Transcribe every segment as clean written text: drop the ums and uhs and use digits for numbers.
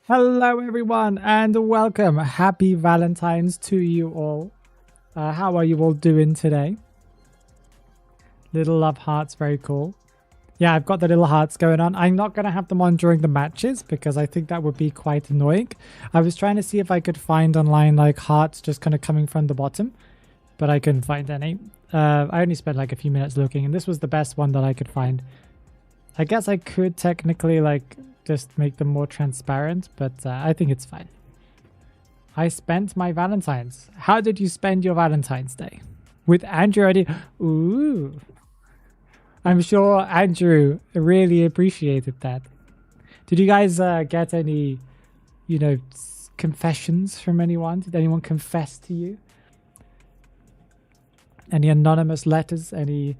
Hello everyone and welcome. Happy Valentine's to you all. How are you all doing today? Little love hearts, very cool. Yeah, I've got the little hearts going on. I'm not going to have them on during the matches because I think that would be quite annoying. I was trying to see if I could find online like hearts just kind of coming from the bottom, but I couldn't find any. I only spent like a few minutes looking and this was the best one that I could find. I guess I could technically like just make them more transparent, but I think it's fine. I spent my Valentine's. How did you spend your Valentine's Day? With Andrew already? Ooh. I'm sure Andrew really appreciated that. Did you guys get any, you know, confessions from anyone? Did anyone confess to you? Any anonymous letters? Any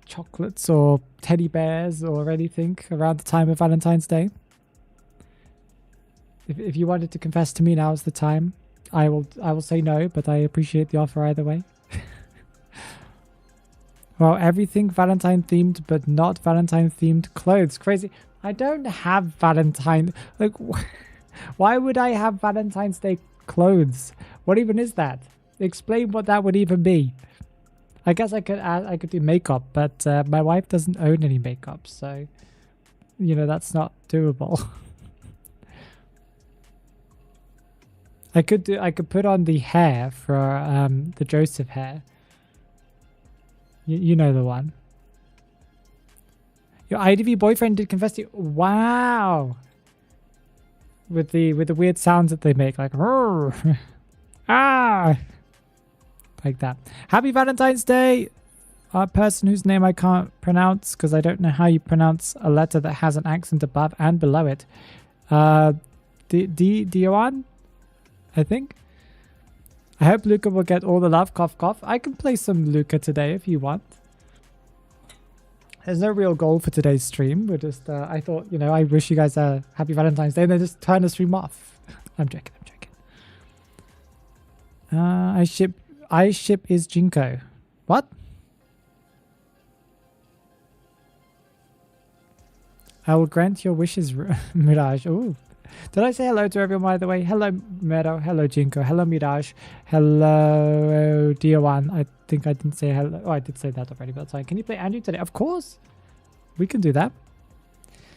chocolates or teddy bears or anything around the time of Valentine's Day? If you wanted to confess to me, now's the time. I will say no, but I appreciate the offer either way. Well, everything Valentine themed, but not Valentine themed clothes. Crazy. I don't have Valentine. Like, why would I have Valentine's Day clothes? What even is that? Explain what that would even be. I guess I could do makeup, but my wife doesn't own any makeup, so you know that's not doable. I could put on the hair for the Joseph hair. You know the one. Your IDV boyfriend did confess to you. Wow. With the weird sounds that they make, like ah. Like that. Happy Valentine's Day, a person whose name I can't pronounce because I don't know how you pronounce a letter that has an accent above and below it. Dioan, I think. I hope Luca will get all the love. Cough, cough. I can play some Luca today if you want. There's no real goal for today's stream. We're just, I thought, you know, I wish you guys a happy Valentine's Day and then just turn the stream off. I'm joking. I ship is Jinko. What? I will grant your wishes, Mirage. Ooh. Did I say hello to everyone, by the way? Hello, Mero. Hello, Jinko. Hello, Mirage. Hello, Dioan. I think I didn't say hello. Oh, I did say that already, but that's fine. Can you play Andrew today? Of course. We can do that.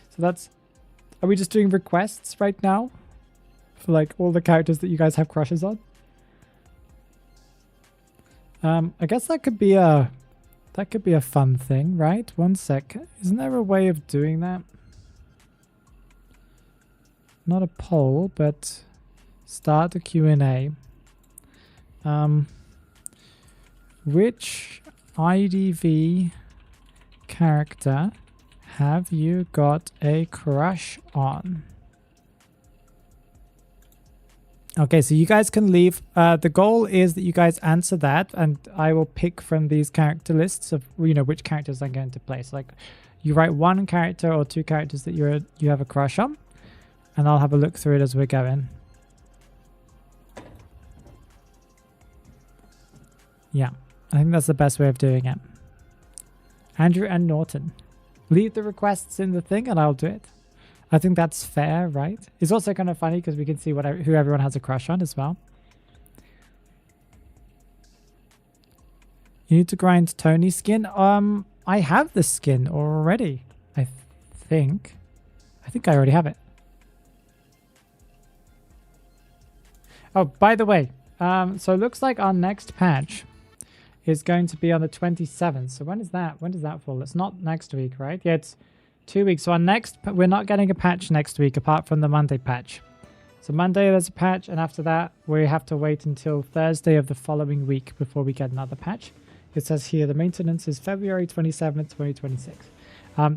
So that's... Are we just doing requests right now? For, like, all the characters that you guys have crushes on? I guess that could be a fun thing, right? One sec. Isn't there a way of doing that? Not a poll, but start a Q&A. Which IDV character have you got a crush on? Okay, so you guys can leave. The goal is that you guys answer that, and I will pick from these character lists of, you know, which characters I'm going to play. So, like, you write one character or two characters that you have a crush on, and I'll have a look through it as we're going. Yeah, I think that's the best way of doing it. Andrew and Norton. Leave the requests in the thing, and I'll do it. I think that's fair, right? It's also kind of funny because we can see who everyone has a crush on as well. You need to grind Tony's skin. I have the skin already. I think think I already have it. Oh, by the way, so it looks like our next patch is going to be on the 27th. So when is that? When does that fall? It's not next week, right? Yeah, it's 2 weeks. So our next, we're not getting a patch next week apart from the Monday patch. So Monday there's a patch, and after that we have to wait until Thursday of the following week before we get another patch. It says here the maintenance is February 27th, 2026.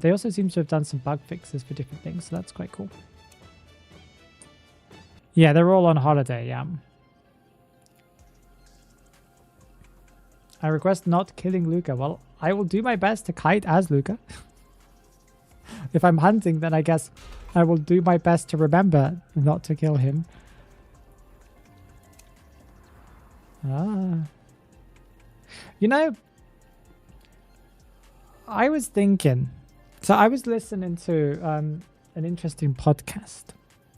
They also seem to have done some bug fixes for different things, so that's quite cool. Yeah, they're all on holiday, yeah. I request not killing Luca. Well, I will do my best to kite as Luca. If I'm hunting, then I guess I will do my best to remember not to kill him. Ah. You know, I was thinking... So I was listening to an interesting podcast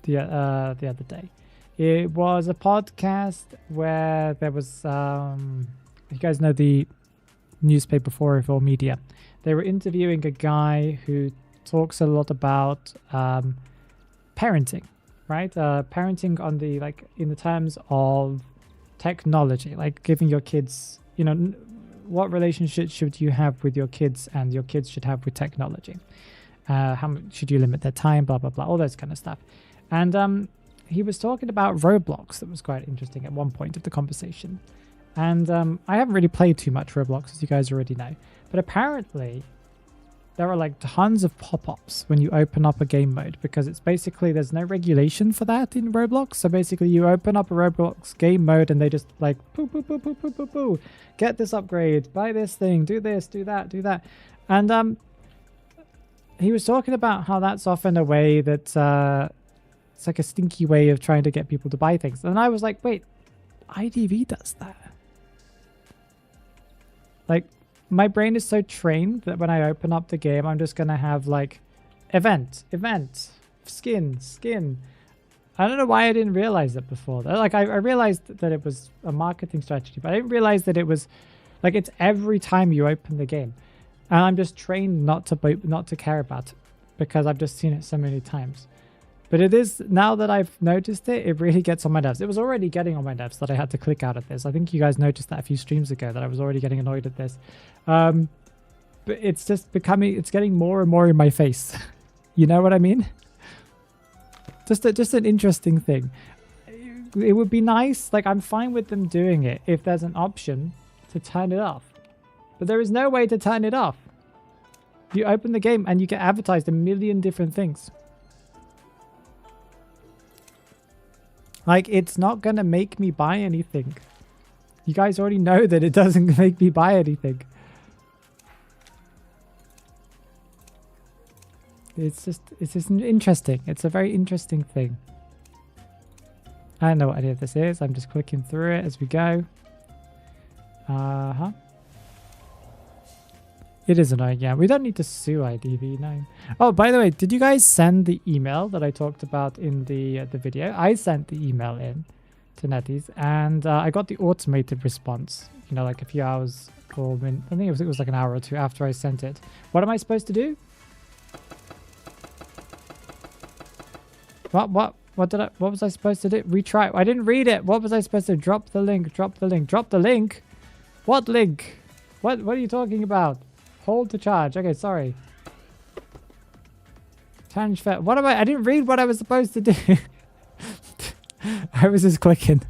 the other day. It was a podcast where there was... you guys know the newspaper 404 Media. They were interviewing a guy who talks a lot about parenting, right? Parenting on the, like, in the terms of technology, like giving your kids, you know, what relationship should you have with your kids and your kids should have with technology? How much should you limit their time, blah, blah, blah, all those kind of stuff. And he was talking about Roblox. That was quite interesting at one point of the conversation. And I haven't really played too much Roblox, as you guys already know. But apparently, there are like tons of pop-ups when you open up a game mode, because it's basically, there's no regulation for that in Roblox. So basically, you open up a Roblox game mode and they just like, poo, poo, poo, poo, poo, poo, poo. Get this upgrade, buy this thing, do this, do that, do that. And he was talking about how that's often a way that it's like a stinky way of trying to get people to buy things. And I was like, wait, IDV does that. Like, my brain is so trained that when I open up the game, I'm just going to have like event, skin. I don't know why I didn't realize it before. Like, I realized that it was a marketing strategy, but I didn't realize that it was like, it's every time you open the game. And I'm just trained not to care about it because I've just seen it so many times. But it is, now that I've noticed it, it really gets on my nerves. It was already getting on my nerves that I had to click out of this. I think you guys noticed that a few streams ago, that I was already getting annoyed at this. But it's just becoming, it's getting more and more in my face. You know what I mean? Just an interesting thing. It would be nice, like, I'm fine with them doing it if there's an option to turn it off. But there is no way to turn it off. You open the game and you get advertised a million different things. Like, it's not going to make me buy anything. You guys already know that it doesn't make me buy anything. It's just interesting. It's a very interesting thing. I don't know what any of this is. I'm just clicking through it as we go. It is annoying, yeah. We don't need to sue IDV, no. Oh, by the way, did you guys send the email that I talked about in the video? I sent the email in to NetEase, and I got the automated response, you know, like a few hours or I think it was like an hour or two after I sent it. What am I supposed to do? What was I supposed to do? Retry. I didn't read it. What was I supposed to drop the link? Drop the link. Drop the link? What link? What are you talking about? Hold to charge. Okay, sorry. Change fair. What am I didn't read what I was supposed to do. I was just clicking.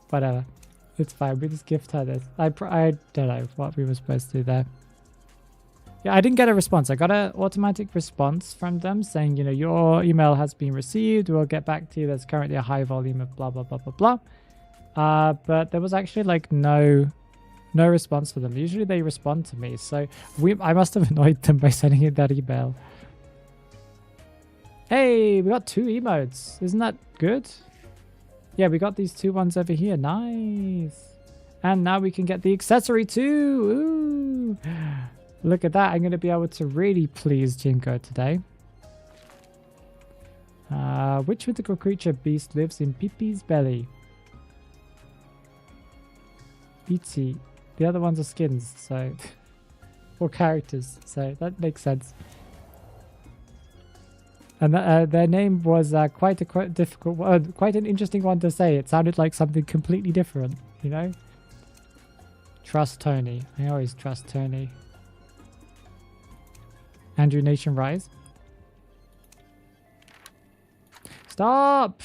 Whatever. It's fine. We just gift her this. I don't know what we were supposed to do there. Yeah, I didn't get a response. I got an automatic response from them saying, you know, your email has been received. We'll get back to you. There's currently a high volume of blah, blah, blah, blah, blah. But there was actually like no response for them. Usually they respond to me. So I must have annoyed them by sending in that email. Hey, we got 2 emotes. Isn't that good? Yeah, we got these 2 ones over here. Nice. And now we can get the accessory too. Ooh. Look at that. I'm going to be able to really please Jinko today. Which mythical creature beast lives in Pippi's belly? Beatsy. The other ones are skins, so... or characters, so that makes sense. And their name was quite difficult, quite an interesting one to say. It sounded like something completely different, you know? Trust Tony. I always trust Tony. Andrew Nation Rise. Stop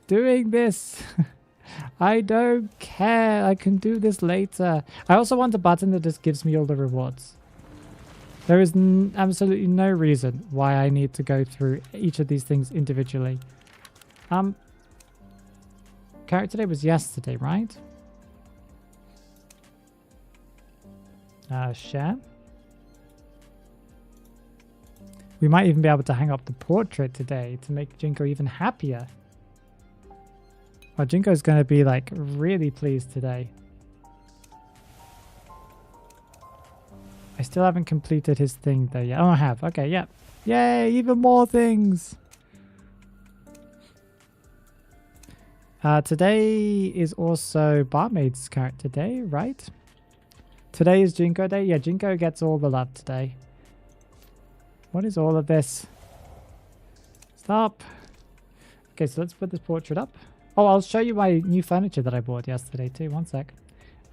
doing this. I don't care. I can do this later. I also want a button that just gives me all the rewards. There is absolutely no reason why I need to go through each of these things individually. Character day was yesterday, right? Share. We might even be able to hang up the portrait today to make Jinko even happier. Oh, Jinko's going to be like really pleased today. I still haven't completed his thing though yet. Oh, I have. Okay, yep. Yay, even more things. Today is also Barmaid's character day, right? Today is Jinko day. Yeah, Jinko gets all the love today. What is all of this? Stop. Okay, so let's put this portrait up. Oh, I'll show you my new furniture that I bought yesterday too. One sec.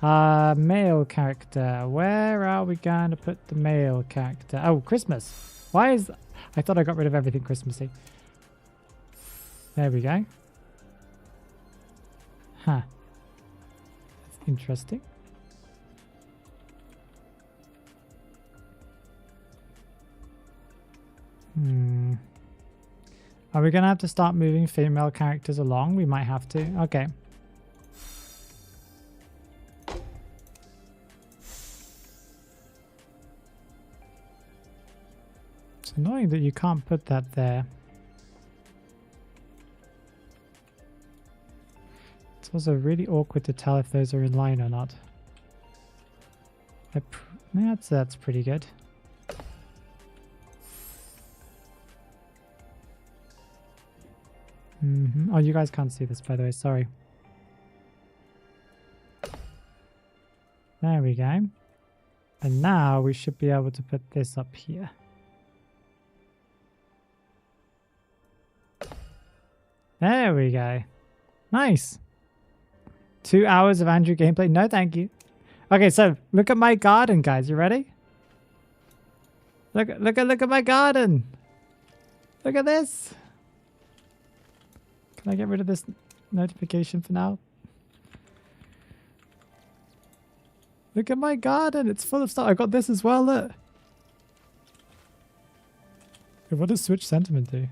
Male character. Where are we going to put the male character? Oh, Christmas. Why is... I thought I got rid of everything Christmassy. There we go. Huh. That's interesting. Are we going to have to start moving female characters along? We might have to. Okay. It's annoying that you can't put that there. It's also really awkward to tell if those are in line or not. That's pretty good. Oh, you guys can't see this, by the way. Sorry. There we go. And now we should be able to put this up here. There we go. Nice. 2 hours of Andrew gameplay. No, thank you. Okay, so look at my garden, guys. You ready? Look at my garden. Look at this. Can I get rid of this notification for now? Look at my garden. It's full of stuff. I got this as well. Look. What does switch sentiment do?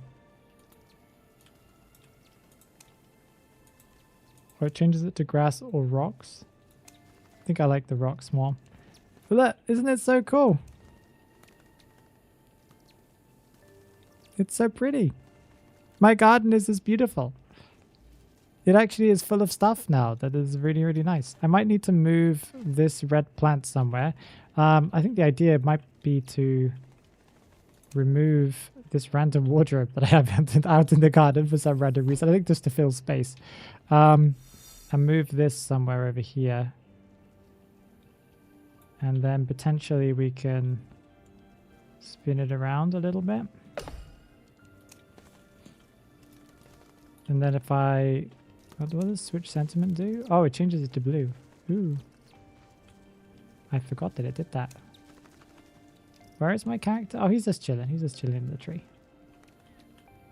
Or it changes it to grass or rocks. I think I like the rocks more. But look, isn't it so cool? It's so pretty. My garden is just beautiful. It actually is full of stuff now that is really, really nice. I might need to move this red plant somewhere. I think the idea might be to remove this random wardrobe that I have out in the garden for some random reason. I think just to fill space. And move this somewhere over here. And then potentially we can spin it around a little bit. And then if I... What does switch sentiment do? Oh, it changes it to blue. Ooh. I forgot that it did that. Where is my character? Oh, he's just chilling. He's just chilling in the tree.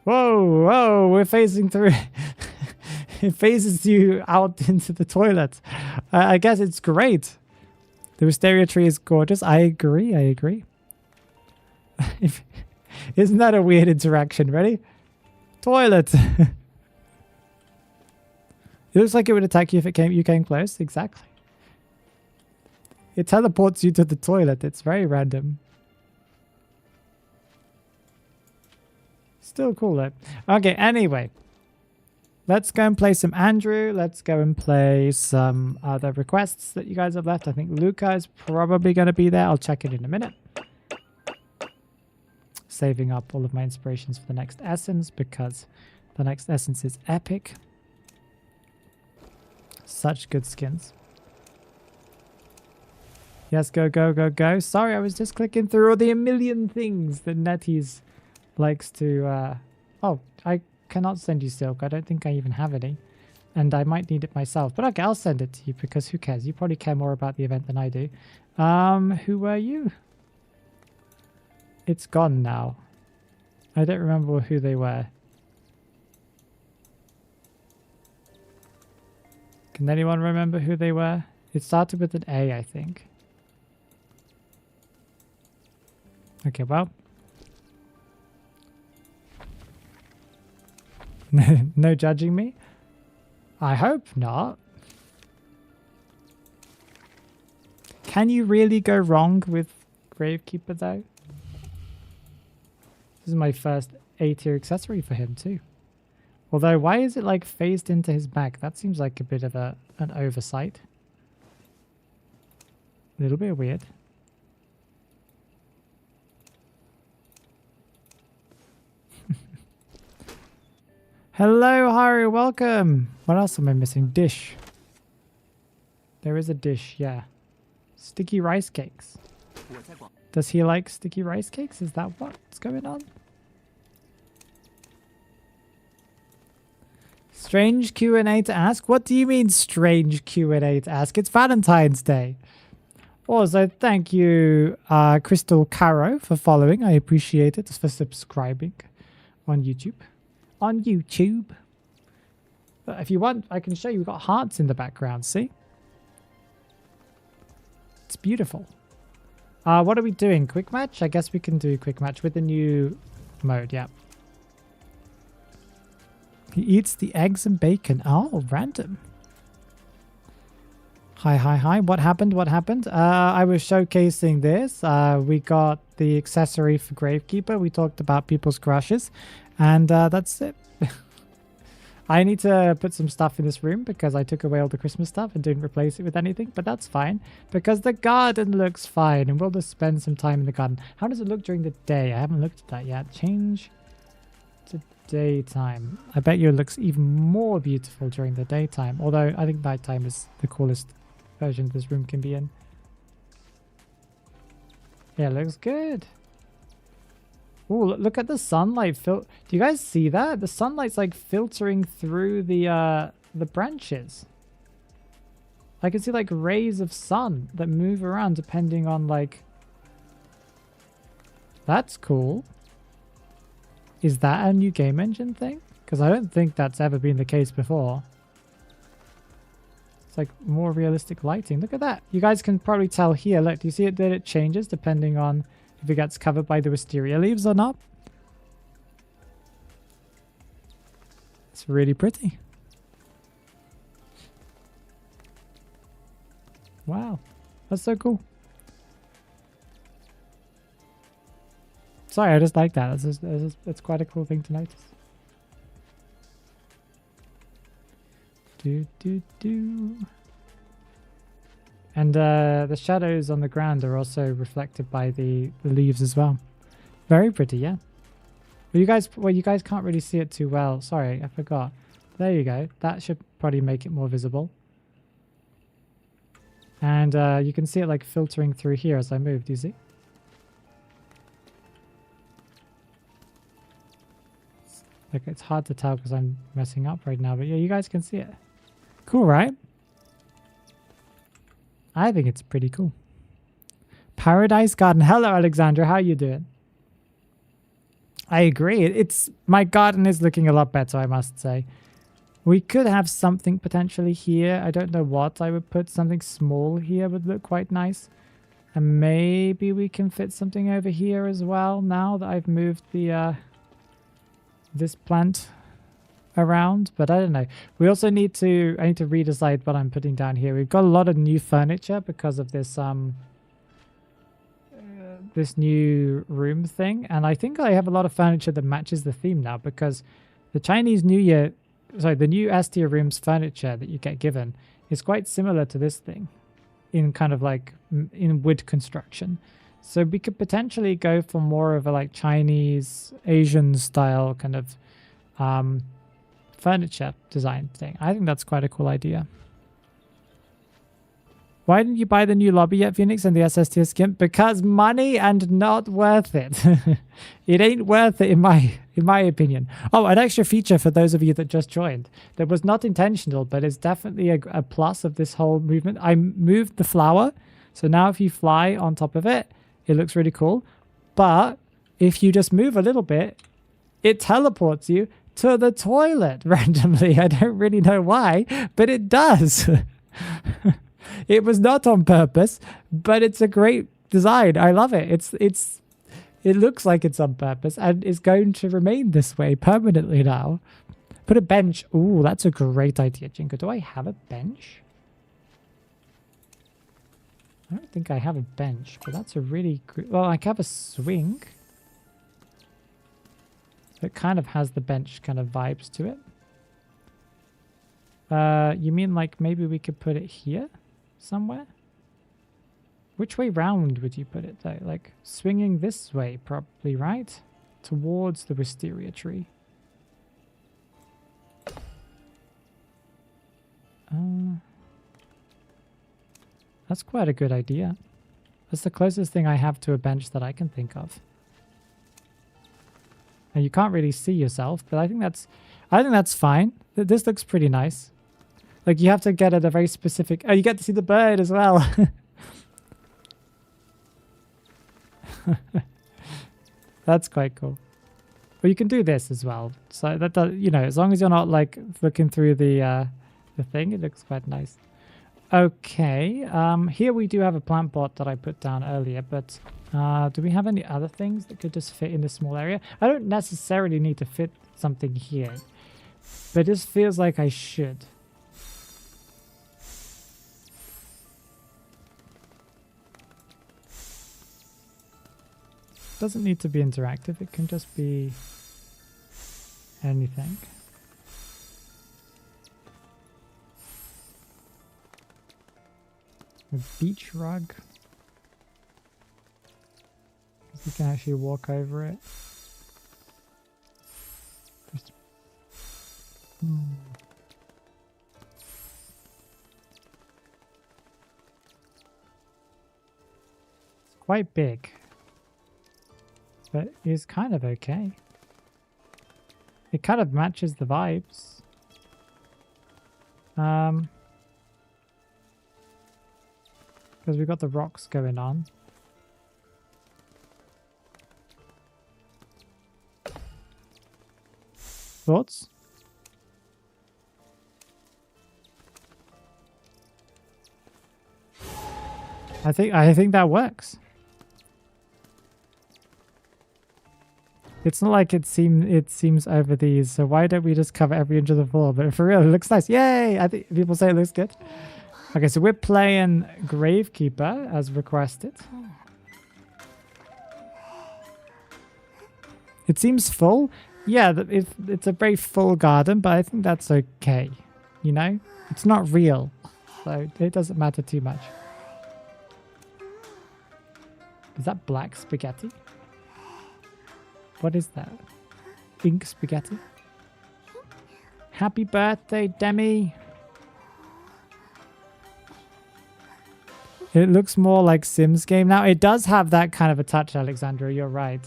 Whoa, whoa, we're phasing through. It phases you out into the toilet. I guess it's great. The wisteria tree is gorgeous. I agree. I agree. Isn't that a weird interaction? Ready? Toilet. It looks like it would attack you if you came close. Exactly. It teleports you to the toilet. It's very random. Still cool though. Okay, anyway. Let's go and play some Andrew. Let's go and play some other requests that you guys have left. I think Luca is probably going to be there. I'll check it in a minute. Saving up all of my inspirations for the next essence because the next essence is epic. Such good skins. Yes, go, go, go, go. Sorry, I was just clicking through all the million things that NetEase likes to Oh, I cannot send you silk. I don't think I even have any. And I might need it myself. But okay, I'll send it to you because who cares? You probably care more about the event than I do. Who were you? It's gone now. I don't remember who they were. Can anyone remember who they were? It started with an A, I think. Okay, well. No judging me? I hope not. Can you really go wrong with Gravekeeper though? This is my first A-tier accessory for him too. Although, why is it like phased into his back? That seems like a bit of an oversight. A little bit weird. Hello, Haru, welcome. What else am I missing? Dish. There is a dish, yeah. Sticky rice cakes. Does he like sticky rice cakes? Is that what's going on? Strange Q&A to ask? What do you mean strange Q&A to ask? It's Valentine's Day. Also, thank you, Crystal Caro, for following. I appreciate it. For subscribing on YouTube. On YouTube. But if you want, I can show you. We've got hearts in the background, see? It's beautiful. What are we doing? Quick match? I guess we can do quick match with the new mode, yeah. He eats the eggs and bacon. Oh, random. Hi, hi, hi. What happened? What happened? I was showcasing this. We got the accessory for Gravekeeper. We talked about people's crushes. And that's it. I need to put some stuff in this room because I took away all the Christmas stuff and didn't replace it with anything. But that's fine because the garden looks fine. And we'll just spend some time in the garden. How does it look during the day? I haven't looked at that yet. Change to daytime. I bet you it looks even more beautiful during the daytime. Although I think nighttime is the coolest version this room can be in. Yeah, it looks good. Oh, look at the sunlight. Do you guys see that? The sunlight's like filtering through the branches. I can see like rays of sun that move around depending on like... That's cool. Is that a new game engine thing? Because I don't think that's ever been the case before. It's like more realistic lighting. Look at that. You guys can probably tell here. Look, do you see it that it changes depending on if it gets covered by the wisteria leaves or not? It's really pretty. Wow. That's so cool. Sorry, I just like that. It's quite a cool thing to notice. And the shadows on the ground are also reflected by the leaves as well. Very pretty, yeah. Well, you guys can't really see it too well. Sorry, I forgot. There you go. That should probably make it more visible. And you can see it like filtering through here as I move. Do you see? Like it's hard to tell because I'm messing up right now, but yeah, you guys can see it. Cool, right? I think it's pretty cool. Paradise Garden. Hello, Alexandra. How are you doing? I agree. My garden is looking a lot better, I must say. We could have something potentially here. I don't know what I would put. Something small here would look quite nice. And maybe we can fit something over here as well now that I've moved the this plant around, but I don't know. We also need to, I need to redecide what I'm putting down here. We've got a lot of new furniture because of this this new room thing, and I think I have a lot of furniture that matches the theme now because the Chinese New Year, sorry, the new S-tier rooms furniture that you get given is quite similar to this thing in kind of like in wood construction. So we could potentially go for more of a like Chinese Asian style kind of furniture design thing. I think that's quite a cool idea. Why didn't you buy the new lobby yet, Phoenix, and the SS tier skin? Because money and not worth it. It ain't worth it in my opinion. Oh, an extra feature for those of you that just joined. That was not intentional, but it's definitely a plus of this whole movement. I moved the flower, so now if you fly on top of it, it looks really cool. But if you just move a little bit, it teleports you to the toilet randomly. I don't really know why, but it does. It was not on purpose, but it's a great design. I love it. It looks like it's on purpose and is going to remain this way permanently now. Put a bench. Ooh, that's a great idea, Jinko. Do I have a bench? I don't think I have a bench, but that's a really good... Well, I have a swing. So it kind of has the bench kind of vibes to it. You mean like maybe we could put it here somewhere? Which way round would you put it though? Like swinging this way probably, right? Towards the wisteria tree. That's quite a good idea. That's the closest thing I have to a bench that I can think of. And you can't really see yourself, but I think that's fine. This looks pretty nice. Like you have to get at a very specific... Oh, you get to see the bird as well. That's quite cool. But you can do this as well. So that does, you know, as long as you're not like looking through the thing, it looks quite nice. Okay, here we do have a plant pot that I put down earlier, but do we have any other things that could just fit in this small area? I don't necessarily need to fit something here, but it just feels like I should. Doesn't need to be interactive, it can just be anything. A beach rug. You can actually walk over it. Just... It's quite big, but it's kind of okay. It kind of matches the vibes. Because we've got the rocks going on. Thoughts? I think that works. It's not like it seems over these, so why don't we just cover every inch of the floor? But for real, it looks nice. Yay! I think people say it looks good. Okay, so we're playing Gravekeeper as requested. It seems full. Yeah, it's a very full garden, but I think that's okay. You know? It's not real, so it doesn't matter too much. Is that black spaghetti? What is that? Ink spaghetti? Happy birthday, Demi! It looks more like Sims game now. It does have that kind of a touch, Alexandra. You're right.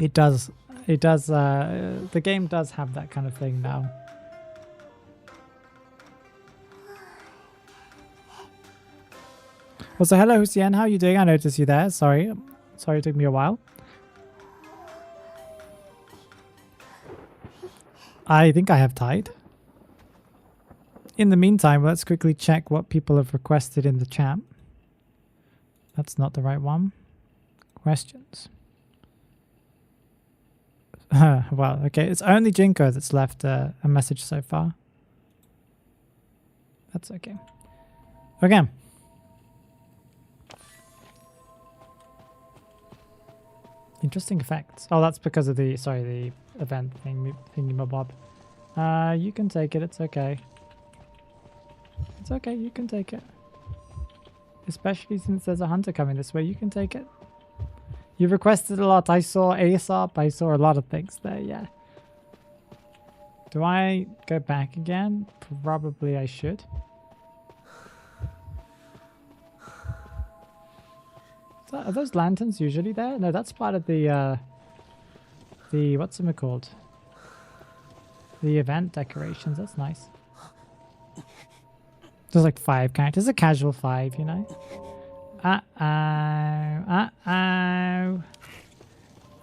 It does. It does. The game does have that kind of thing now. Also, hello, Hussein. How are you doing? I noticed you there. Sorry. Sorry it took me a while. I think I have tied. In the meantime, let's quickly check what people have requested in the chat. That's not the right one. Questions. Well, okay. It's only Jinko that's left a message so far. That's okay. Okay. Interesting effects. Oh, that's because of the, sorry, the event thingy-mabob. You can take it. It's okay. It's okay. You can take it. Especially since there's a hunter coming this way. You can take it. You requested a lot. I saw Aesop. I saw a lot of things there, yeah. Do I go back again? Probably I should. Are those lanterns usually there? No, that's part of the what's it called? The event decorations. That's nice. There's like 5 characters. A casual 5, you know? Uh-oh. Uh-oh.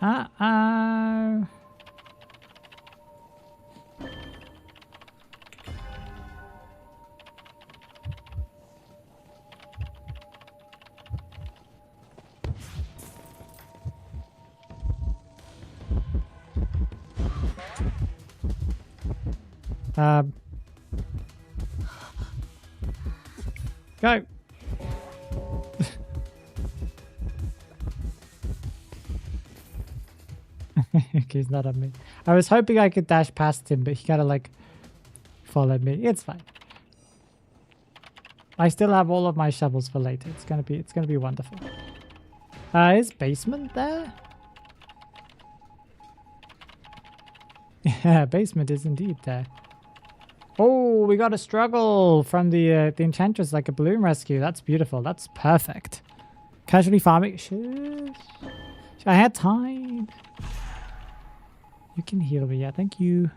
Uh-oh. Go. Okay, he's not on me. I was hoping I could dash past him, but he kind of like followed me. It's fine. I still have all of my shovels for later. It's gonna be wonderful. Is basement there? Yeah, basement is indeed there. Oh, we got a struggle from the Enchantress, like a balloon rescue. That's beautiful. That's perfect. Casually farming. Shush. I had time. You can heal me. Yeah, thank you.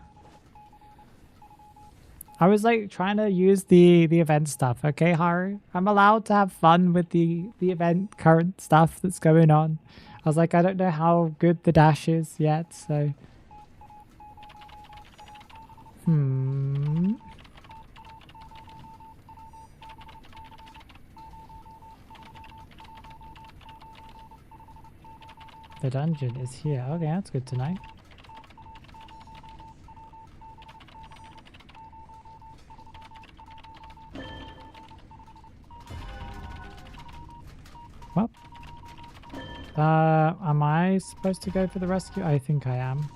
I was like trying to use the event stuff. Okay, Haru? I'm allowed to have fun with the event current stuff that's going on. I was like, I don't know how good the dash is yet, so... The dungeon is here. Okay, that's good to know. Well, am I supposed to go for the rescue? I think I am.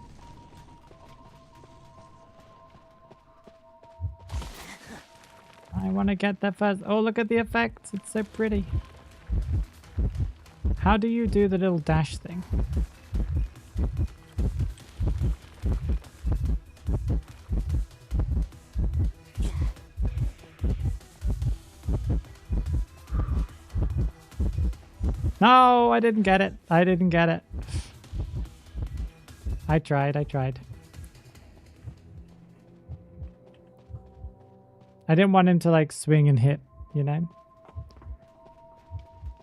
I want to get there first. Oh, look at the effects. It's so pretty. How do you do the little dash thing? No, I didn't get it. I didn't get it. I tried. I didn't want him to like swing and hit, you know?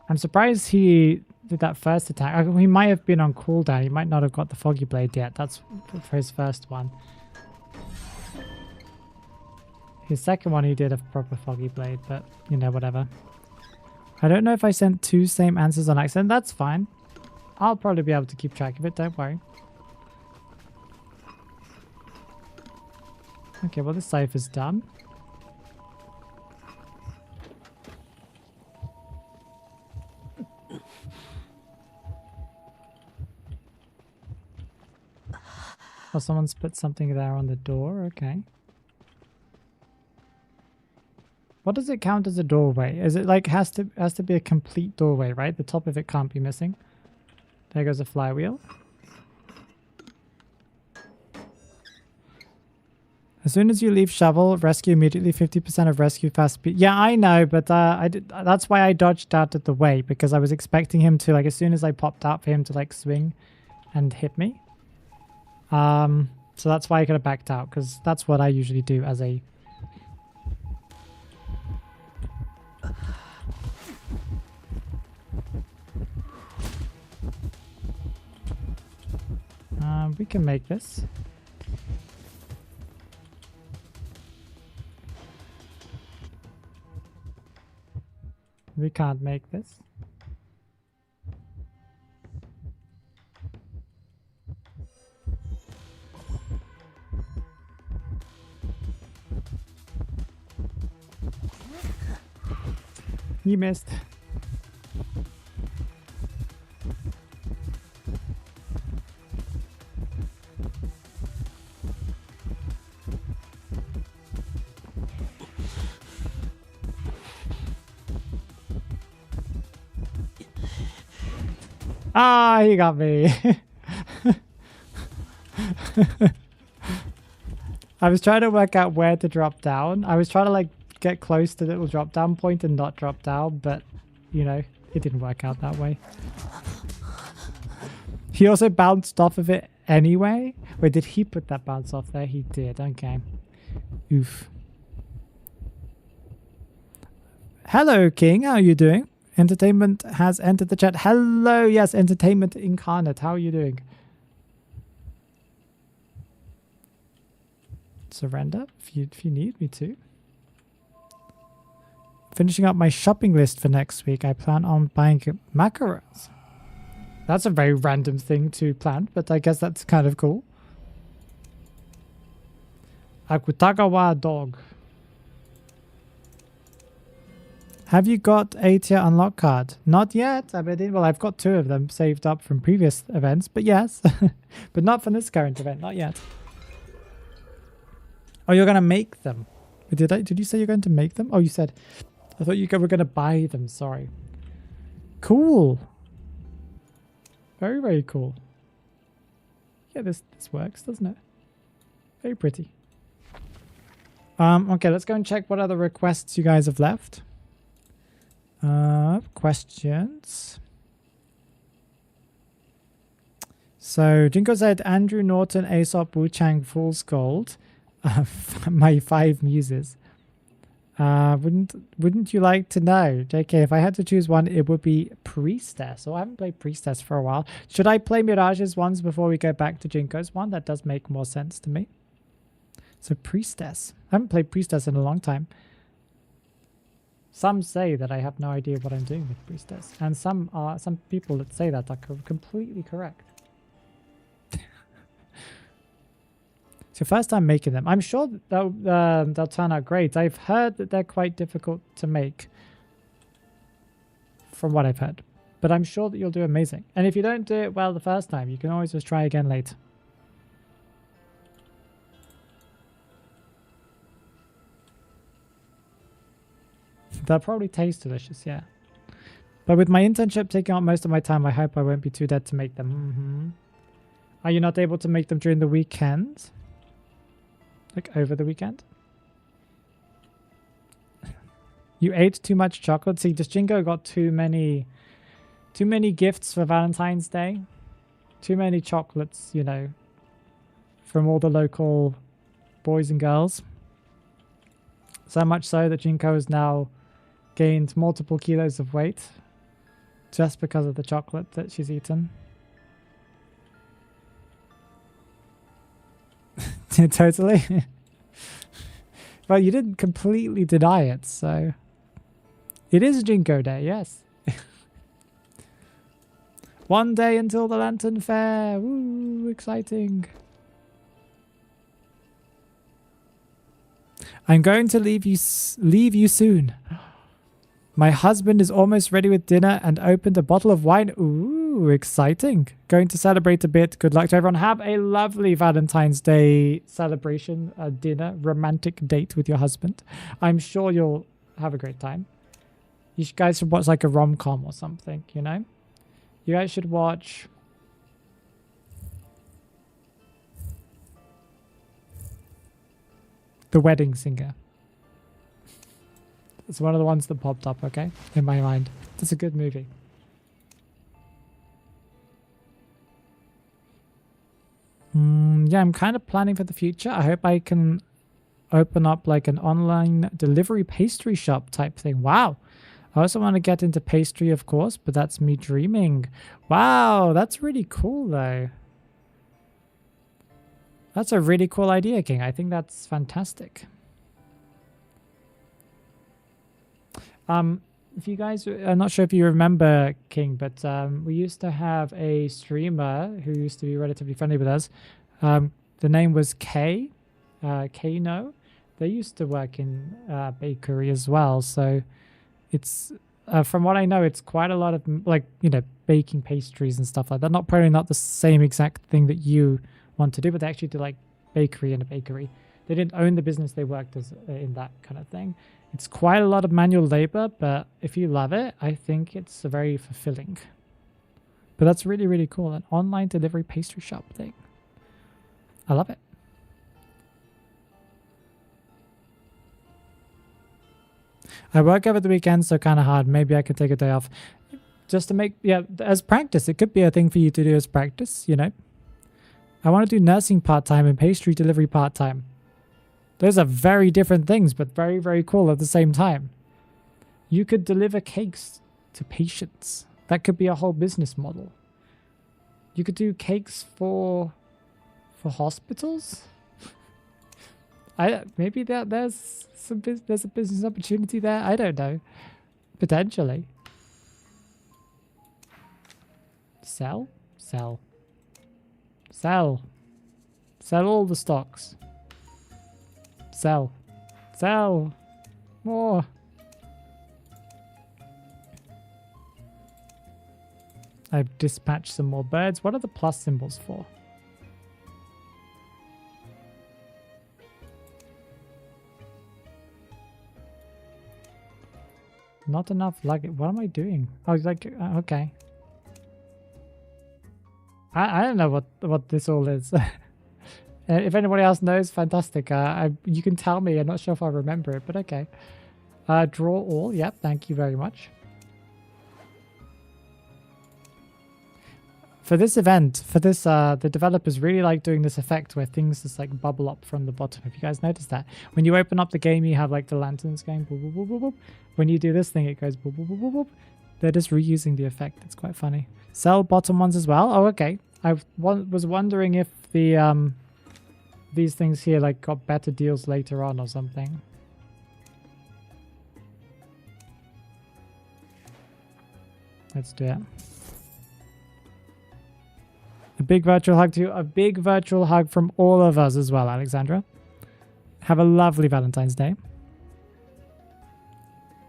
I'm surprised he did that first attack. He might have been on cooldown. He might not have got the Foggy Blade yet. That's for his first one. His second one he did a proper Foggy Blade, but you know, whatever. I don't know if I sent 2 same answers on accident. That's fine. I'll probably be able to keep track of it. Don't worry. Okay, well this cipher's done. Oh, someone's put something there on the door. Okay. What does it count as a doorway? Is it like has to be a complete doorway, right? The top of it can't be missing. There goes a flywheel. As soon as you leave shovel, rescue immediately. 50% of rescue fast speed. Yeah, I know, but that's why I dodged out of the way, because I was expecting him to, like, as soon as I popped out, for him to like swing and hit me. So that's why I could have backed out, because that's what I usually do as a... we can make this. We can't make this. You missed. Ah, he got me. I was trying to work out where to drop down. I was trying to like get close to the little drop down point and not drop down, but you know, it didn't work out that way. He also bounced off of it anyway. Wait, did he put that bounce off there? He did. Okay. Oof. Hello, King. How are you doing? Entertainment has entered the chat. Hello. Yes, Entertainment Incarnate. How are you doing? Surrender if you need me to. Finishing up my shopping list for next week. I plan on buying macarons. That's a very random thing to plan, but I guess that's kind of cool. Akutagawa dog. Have you got a tier unlock card? Not yet. I mean, well, I've got 2 of them saved up from previous events, but yes. But not from this current event, not yet. Oh, you're going to make them. Did you say you're going to make them? Oh, you said... I thought you were going to buy them, sorry. Cool. Very, very cool. Yeah, this works, doesn't it? Very pretty. Okay, let's go and check what other requests you guys have left. Questions. So, Jinko said, Andrew Norton, Aesop, Wu-Chang, Fool's Gold. My 5 muses. Wouldn't you like to know? JK, if I had to choose one, it would be Priestess. Oh, I haven't played Priestess for a while. Should I play Mirage's ones before we go back to Jinko's one? That does make more sense to me. So Priestess. I haven't played Priestess in a long time. Some say that I have no idea what I'm doing with Priestess. And some people that say that are completely correct. It's your first time making them. I'm sure that they'll turn out great. I've heard that they're quite difficult to make. From what I've heard. But I'm sure that you'll do amazing. And if you don't do it well the first time, you can always just try again later. They'll probably taste delicious, yeah. But with my internship taking up most of my time, I hope I won't be too dead to make them. Are you not able to make them during the weekend? Like over the weekend? You ate too much chocolate? See, does Jingo got too many gifts for Valentine's Day? Too many chocolates, you know, from all the local boys and girls. So much so that Jinko has now gained multiple kilos of weight just because of the chocolate that she's eaten. Totally. Well, you didn't completely deny it, so... It is Jinko Day, yes. One day until the Lantern Fair. Woo, exciting. I'm going to leave you soon. My husband is almost ready with dinner and opened a bottle of wine. Ooh, exciting. Going to celebrate a bit. Good luck to everyone. Have a lovely Valentine's Day celebration, dinner, romantic date with your husband. I'm sure you'll have a great time. You guys should watch like a rom-com or something, you know? You guys should watch... The Wedding Singer. It's one of the ones that popped up, okay? In my mind. It's a good movie. Yeah, I'm kind of planning for the future. I hope I can open up like an online delivery pastry shop type thing. Wow. I also want to get into pastry, of course, but that's me dreaming. Wow, that's really cool, though. That's a really cool idea, King. I think that's fantastic. If you guys, I'm not sure if you remember, King, but we used to have a streamer who used to be relatively friendly with us. The name was Kay, Kano. They used to work in bakery as well. So it's, from what I know, it's quite a lot of, like, you know, baking pastries and stuff like that. Probably not the same exact thing that you want to do, but they actually do like bakery in a bakery. They didn't own the business, they worked as in that kind of thing. It's quite a lot of manual labor, but if you love it, I think it's very fulfilling. But that's really, really cool. An online delivery pastry shop thing. I love it. I work over the weekend, so kind of hard. Maybe I could take a day off. Just to make, yeah, as practice. It could be a thing for you to do as practice, you know. I want to do nursing part-time and pastry delivery part-time. Those are very different things, but very, very cool at the same time. You could deliver cakes to patients. That could be a whole business model. You could do cakes for hospitals. Maybe there's a business opportunity there. I don't know. Potentially. Sell. Sell all the stocks. Sell more. I've dispatched some more birds. What are the plus symbols for? Not enough luggage. What am I doing? Oh, like, okay. I don't know what this all is. If anybody else knows, fantastic. You can tell me. I'm not sure if I remember it, but okay. Draw all. Yep, thank you very much. For this event, the developers really like doing this effect where things just like bubble up from the bottom. Have you guys noticed that? When you open up the game, you have like the lanterns going boop, boop, boop, boop, boop. When you do this thing, it goes boop, boop, boop, boop, boop. They're just reusing the effect. It's quite funny. Sell bottom ones as well. Oh, okay. I was wondering if the these things here like got better deals later on or something. Let's do it. A big virtual hug to you. A big virtual hug from all of us as well, Alexandra. Have a lovely Valentine's Day.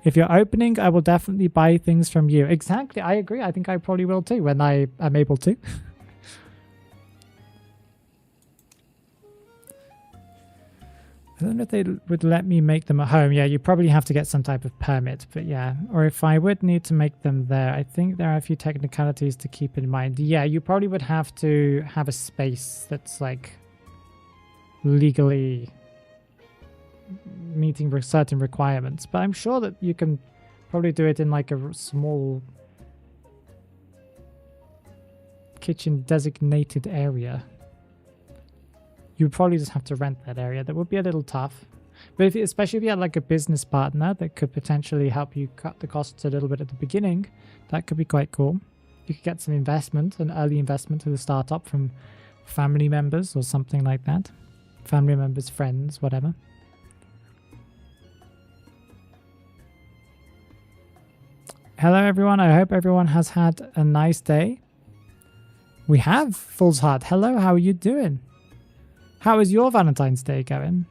If you're opening, I will definitely buy things from you. Exactly. I agree. I think I probably will too when I am able to. I don't know if they would let me make them at home. Yeah, you probably have to get some type of permit, but yeah. Or if I would need to make them there, I think there are a few technicalities to keep in mind. Yeah, you probably would have to have a space that's like legally meeting certain requirements, but I'm sure that you can probably do it in like a small kitchen designated area. You would probably just have to rent that area. That would be a little tough. But especially if you had like a business partner that could potentially help you cut the costs a little bit at the beginning, that could be quite cool. You could get some investment, an early investment to the startup from family members or something like that. Family members, friends, whatever. Hello everyone, I hope everyone has had a nice day. We have Fool's Heart. Hello, how are you doing? How is your Valentine's Day going?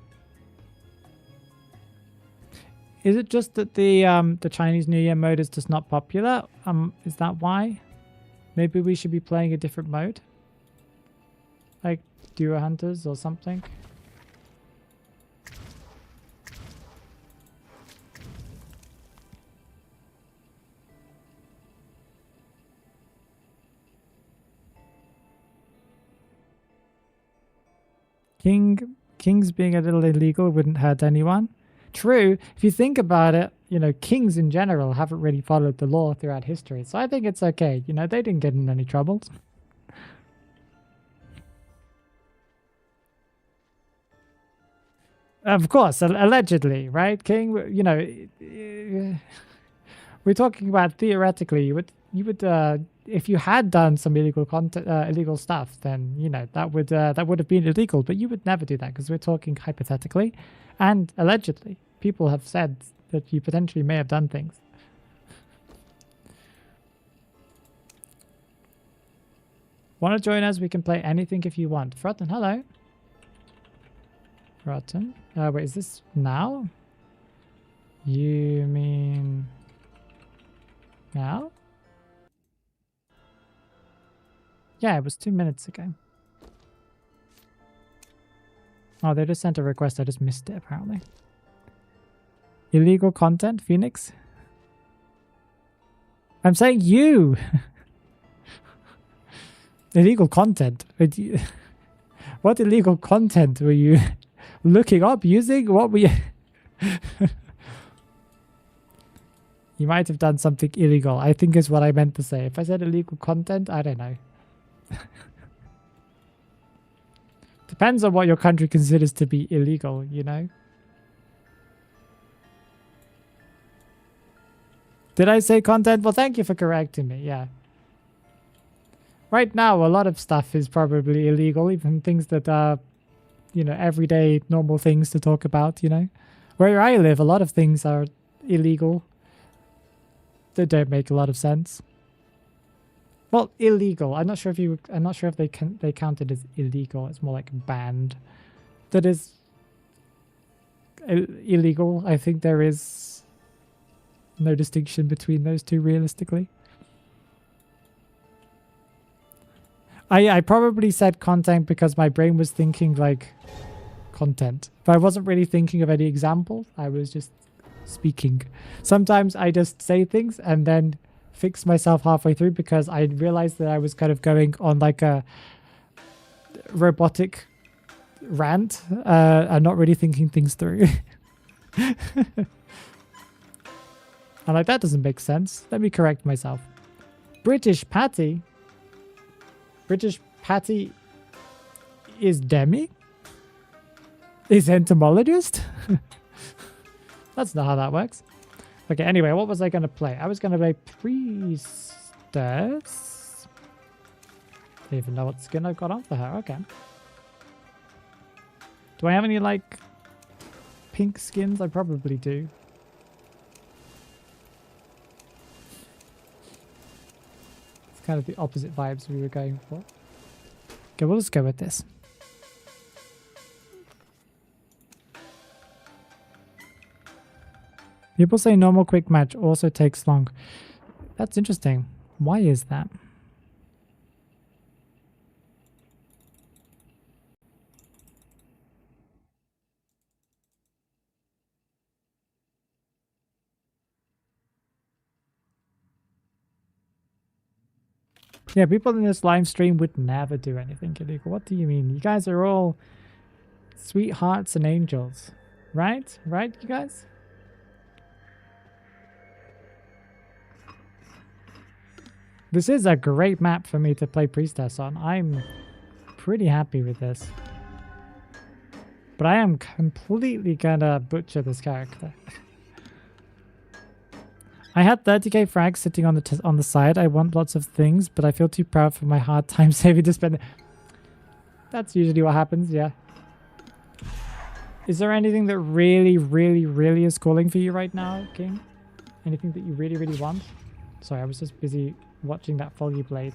Is it just that the Chinese New Year mode is just not popular? Is that why? Maybe we should be playing a different mode? Like Duo Hunters or something? Kings being a little illegal wouldn't hurt anyone. True, if you think about it, you know, kings in general haven't really followed the law throughout history, so I think it's okay. You know, they didn't get in any troubles. Of course, allegedly, right? King, you know, we're talking about theoretically. You would, if you had done some illegal stuff, then you know that would have been illegal. But you would never do that because we're talking hypothetically, and allegedly. People have said that you potentially may have done things. Want to join us? We can play anything if you want. Frotten, hello. Frotten. Wait, is this now? You mean now? Yeah, it was 2 minutes ago. Oh, they just sent a request. I just missed it, apparently. Illegal content, Phoenix? I'm saying you! Illegal content? What illegal content were you looking up, using? What were you... You might have done something illegal, I think is what I meant to say. If I said illegal content, I don't know. Depends on what your country considers to be illegal, you know? Did I say content? Well, thank you for correcting me, yeah. Right now, a lot of stuff is probably illegal, even things that are, you know, everyday normal things to talk about, you know? Where I live, a lot of things are illegal. They don't make a lot of sense. Well, illegal. I'm not sure if they count it as illegal. It's more like banned. That is illegal. I think there is no distinction between those two realistically. I probably said content because my brain was thinking like content. But I wasn't really thinking of any examples. I was just speaking. Sometimes I just say things and then fix myself halfway through because I realized that I was kind of going on like a robotic rant and not really thinking things through. I'm like, that doesn't make sense. Let me correct myself. British Patty? British Patty is Demi? Is entomologist? That's not how that works. Okay, anyway, what was I going to play? I was going to play Priestess. I don't even know what skin I've got on for her. Okay. Do I have any, like, pink skins? I probably do. It's kind of the opposite vibes we were going for. Okay, we'll just go with this. People say normal quick match also takes long. That's interesting. Why is that? Yeah, people in this live stream would never do anything illegal. What do you mean? You guys are all sweethearts and angels. Right? Right, you guys? This is a great map for me to play Priestess on. I'm pretty happy with this. But I am completely gonna butcher this character. I had 30k frags sitting on the side. I want lots of things, but I feel too proud for my hard time saving to spend. That's usually what happens, yeah. Is there anything that really, really, really is calling for you right now, King? Anything that you really, really want? Sorry, I was just busy watching that Folly Blade.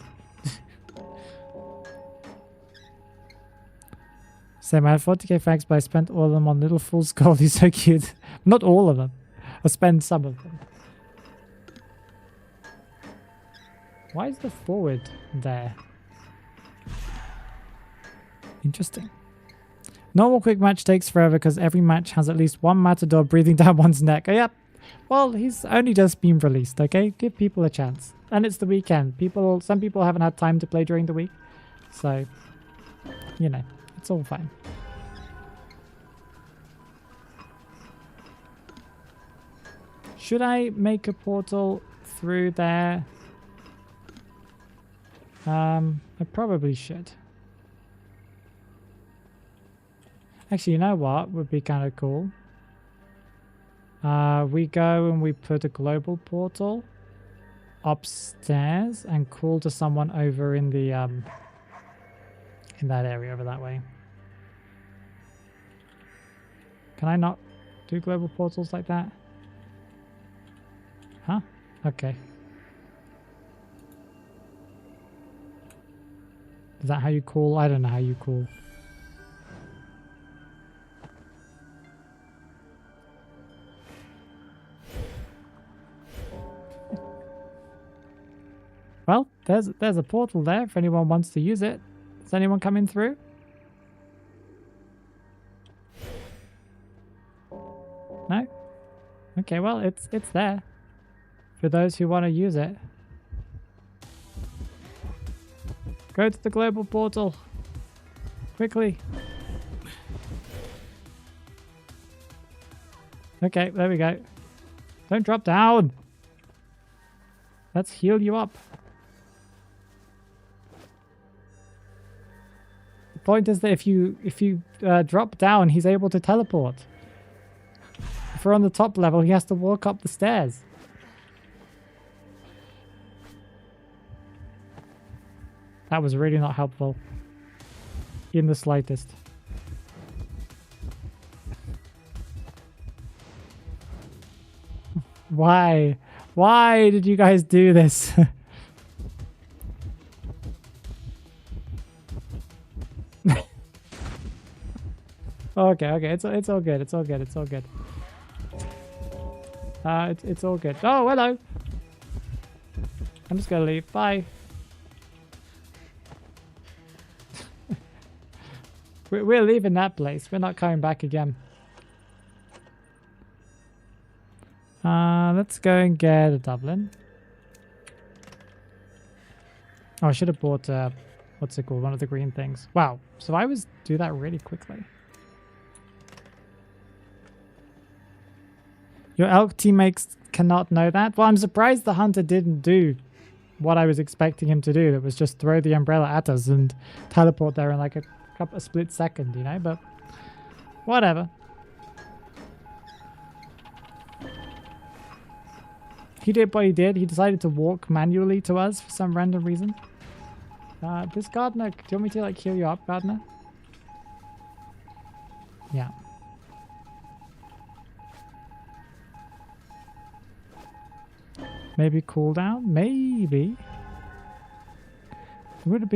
Same, I had 40k frags, but I spent all of them on Little Fool's Gold. He's so cute. Not all of them. I spend some of them. Why is the forward there? Interesting. Normal quick match takes forever because every match has at least one matador breathing down one's neck. Oh, yep. Well, he's only just been released, okay? Give people a chance. And it's the weekend. Some people haven't had time to play during the week. So, you know, it's all fine. Should I make a portal through there? I probably should. Actually, you know what would be kind of cool? We go and we put a global portal upstairs and call to someone over in the in that area over that way. Can I not do global portals like that? Huh? Okay. Is that how you call? I don't know how you call. Well, there's a portal there if anyone wants to use it. Is anyone coming through? No? Okay, well, it's there for those who want to use it. Go to the global portal. Quickly. Okay, there we go. Don't drop down. Let's heal you up. The point is that if you drop down, he's able to teleport. If we're on the top level, he has to walk up the stairs. That was really not helpful. In the slightest. Why? Why did you guys do this? Okay, it's all good. It's all good. It's all good. It's all good. Oh, hello. I'm just gonna leave. Bye. We're leaving that place. We're not coming back again. Let's go and get a Dublin. Oh, I should have bought, what's it called? One of the green things. Wow. Survivors do that really quickly. Your elk teammates cannot know that? Well, I'm surprised the hunter didn't do what I was expecting him to do. That was just throw the umbrella at us and teleport there in like a split second, you know? But whatever. He did what he did. He decided to walk manually to us for some random reason. This gardener, do you want me to like heal you up, gardener? Yeah. Maybe cooldown? Maybe. I would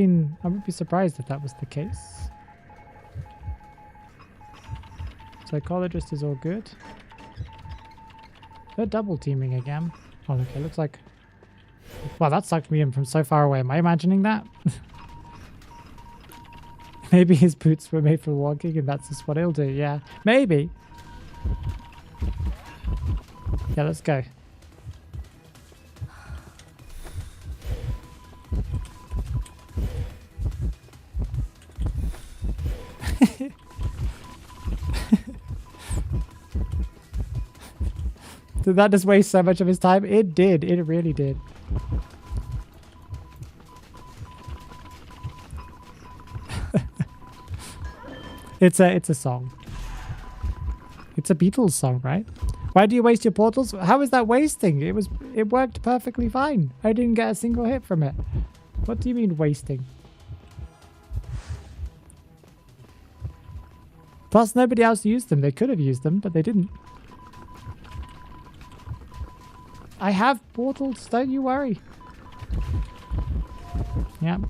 be surprised if that was the case. Psychologist is all good. They're double teaming again. Oh, okay, looks like... Wow, that sucked me in from so far away. Am I imagining that? Maybe his boots were made for walking and that's just what he'll do. Yeah, maybe. Yeah, let's go. Did that just waste so much of his time? It did. It really did. It's a song. It's a Beatles song, right? Why do you waste your portals? How is that wasting? It worked perfectly fine. I didn't get a single hit from it. What do you mean wasting? Plus nobody else used them. They could have used them, but they didn't. I have portals, don't you worry. Yep.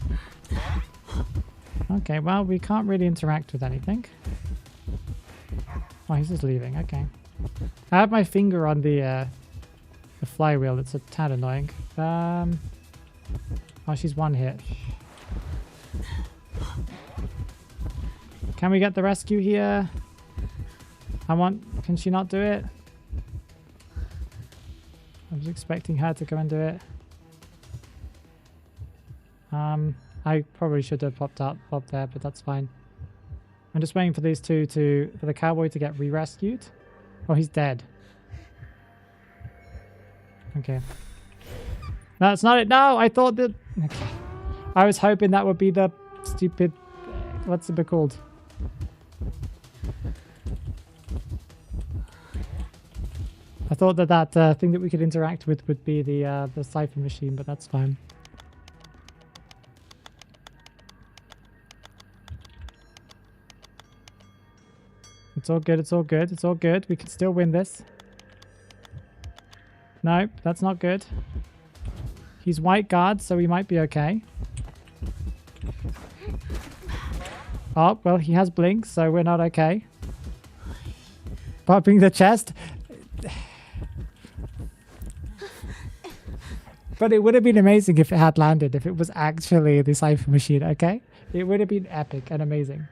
Okay, well, we can't really interact with anything. Oh, he's just leaving. Okay. I have my finger on the flywheel. It's a tad annoying. Oh, she's one hit. Can we get the rescue here? Can she not do it? I was expecting her to go and do it. I probably should have popped there, but that's fine. I'm just waiting for these two for the cowboy to get re-rescued. Oh, he's dead. Okay. No, that's not it. No, I thought that... Okay. I was hoping that would be the stupid... What's it called? I thought that thing that we could interact with would be the cipher machine, but that's fine. It's all good, it's all good, it's all good. We can still win this. No, that's not good. He's white guard, so we might be okay. Oh, well, he has blinks, so we're not okay. Popping the chest. But it would have been amazing if it had landed, if it was actually the cipher machine, okay? It would have been epic and amazing.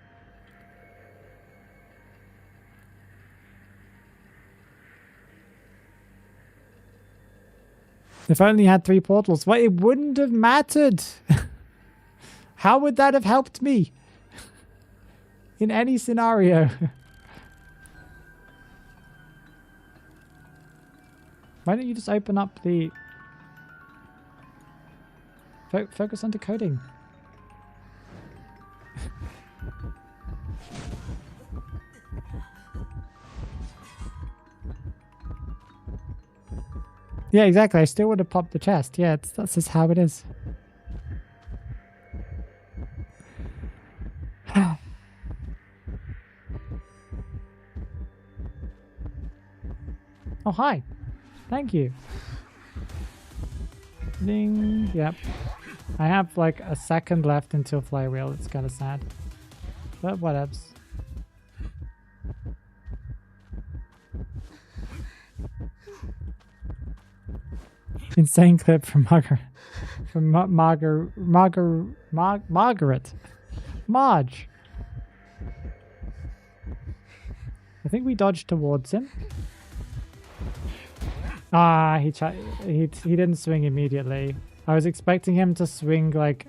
If only had 3 portals. Well, it wouldn't have mattered. How would that have helped me? In any scenario. Why don't you just open up the... Focus on decoding. Yeah, exactly. I still would have popped the chest. Yeah, that's just how it is. Oh, hi. Thank you. Ding. Yep. I have like a second left until flywheel. It's kind of sad. But whatevs. Insane clip from Margaret. From Margaret. Marge. I think we dodged towards him. Ah, he didn't swing immediately. I was expecting him to swing like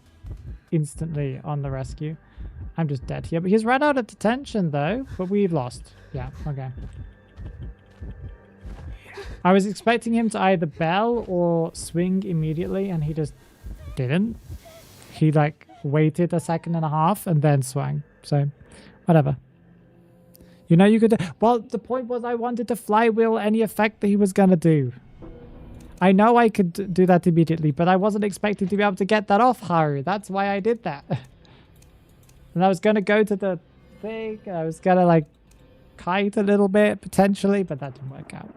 instantly on the rescue. I'm just dead here. But he's run out of detention though. But we've lost. Yeah, okay. I was expecting him to either bell or swing immediately, and he just didn't. He like waited a second and a half and then swung. So, whatever. You know you could... Well, the point was I wanted to flywheel any effect that he was going to do. I know I could do that immediately, but I wasn't expecting to be able to get that off, Haru. That's why I did that. And I was going to go to the thing. I was going to like kite a little bit potentially, but that didn't work out.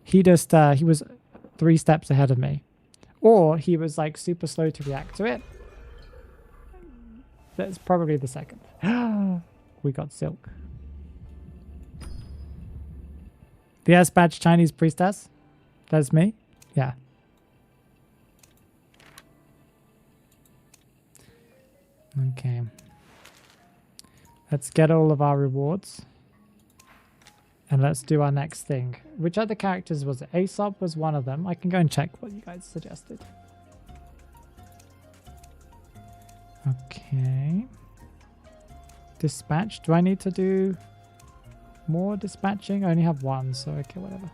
He just... he was 3 steps ahead of me. Or he was like super slow to react to it. That's probably the second. We got Silk. The S badge Chinese priestess? That's me? Yeah. Okay. Let's get all of our rewards. And let's do our next thing. Which other characters was it? Aesop was one of them. I can go and check what you guys suggested. Okay. Dispatch. Do I need to do... more dispatching? I only have 1, so okay, whatever.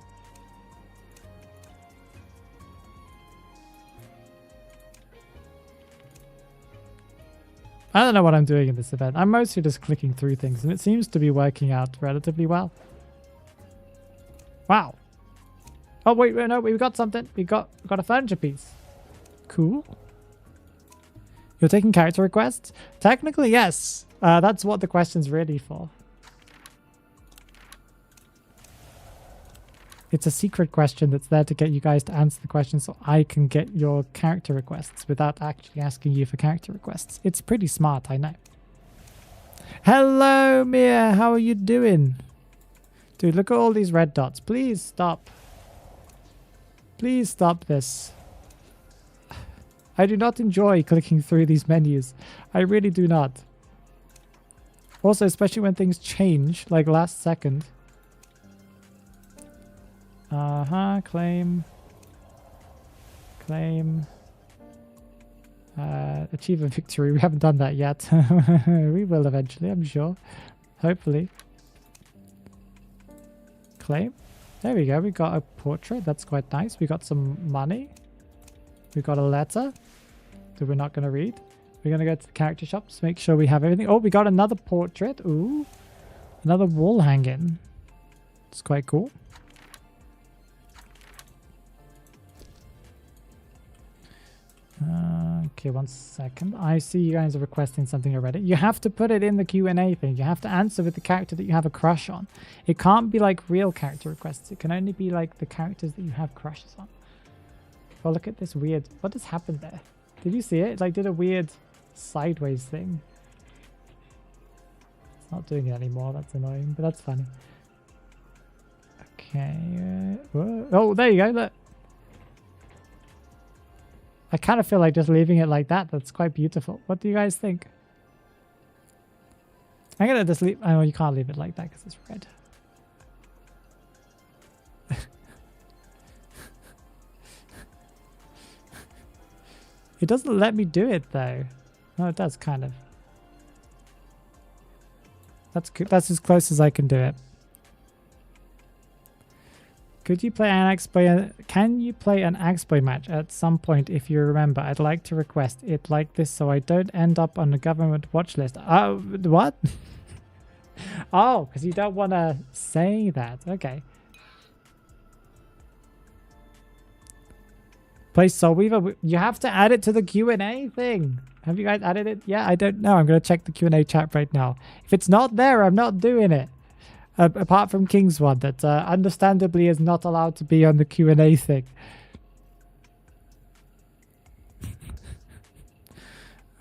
I don't know what I'm doing in this event. I'm mostly just clicking through things, and it seems to be working out relatively well. Wow. Oh wait, no, we got something. We got a furniture piece. Cool. You're taking character requests? Technically, yes. That's what the question's really for. It's a secret question that's there to get you guys to answer the question so I can get your character requests without actually asking you for character requests. It's pretty smart, I know. Hello, Mia. How are you doing? Dude, look at all these red dots. Please stop. Please stop this. I do not enjoy clicking through these menus. I really do not. Also, especially when things change, like last second. Claim. Claim. Achieve a victory. We haven't done that yet. We will eventually, I'm sure. Hopefully. Claim. There we go. We got a portrait. That's quite nice. We got some money. We got a letter that we're not going to read. We're going to go to the character shops. Make sure we have everything. Oh, we got another portrait. Ooh. Another wall hanging. It's quite cool. Okay, 1 second. I see you guys are requesting something already. You have to put it in the Q&A thing. You have to answer with the character that you have a crush on. It can't be like real character requests. It can only be like the characters that you have crushes on. Oh, look at this weird... What just happened there? Did you see it? It like did a weird sideways thing. It's not doing it anymore. That's annoying, but that's funny. Okay. Oh, there you go. Look. I kind of feel like just leaving it like that. That's quite beautiful. What do you guys think? I'm going to just leave... Oh, you can't leave it like that because it's red. It doesn't let me do it though. No, it does, kind of. That's good. That's as close as I can do it. Could you play an Axboy? Can you play an Axboy match at some point if you remember? I'd like to request it like this so I don't end up on the government watch list. What? Oh, because you don't want to say that. Okay. Play Soul Weaver. You have to add it to the Q&A thing. Have you guys added it? Yeah, I don't know. I'm going to check the Q&A chat right now. If it's not there, I'm not doing it. Apart from King's one that understandably is not allowed to be on the Q&A thing.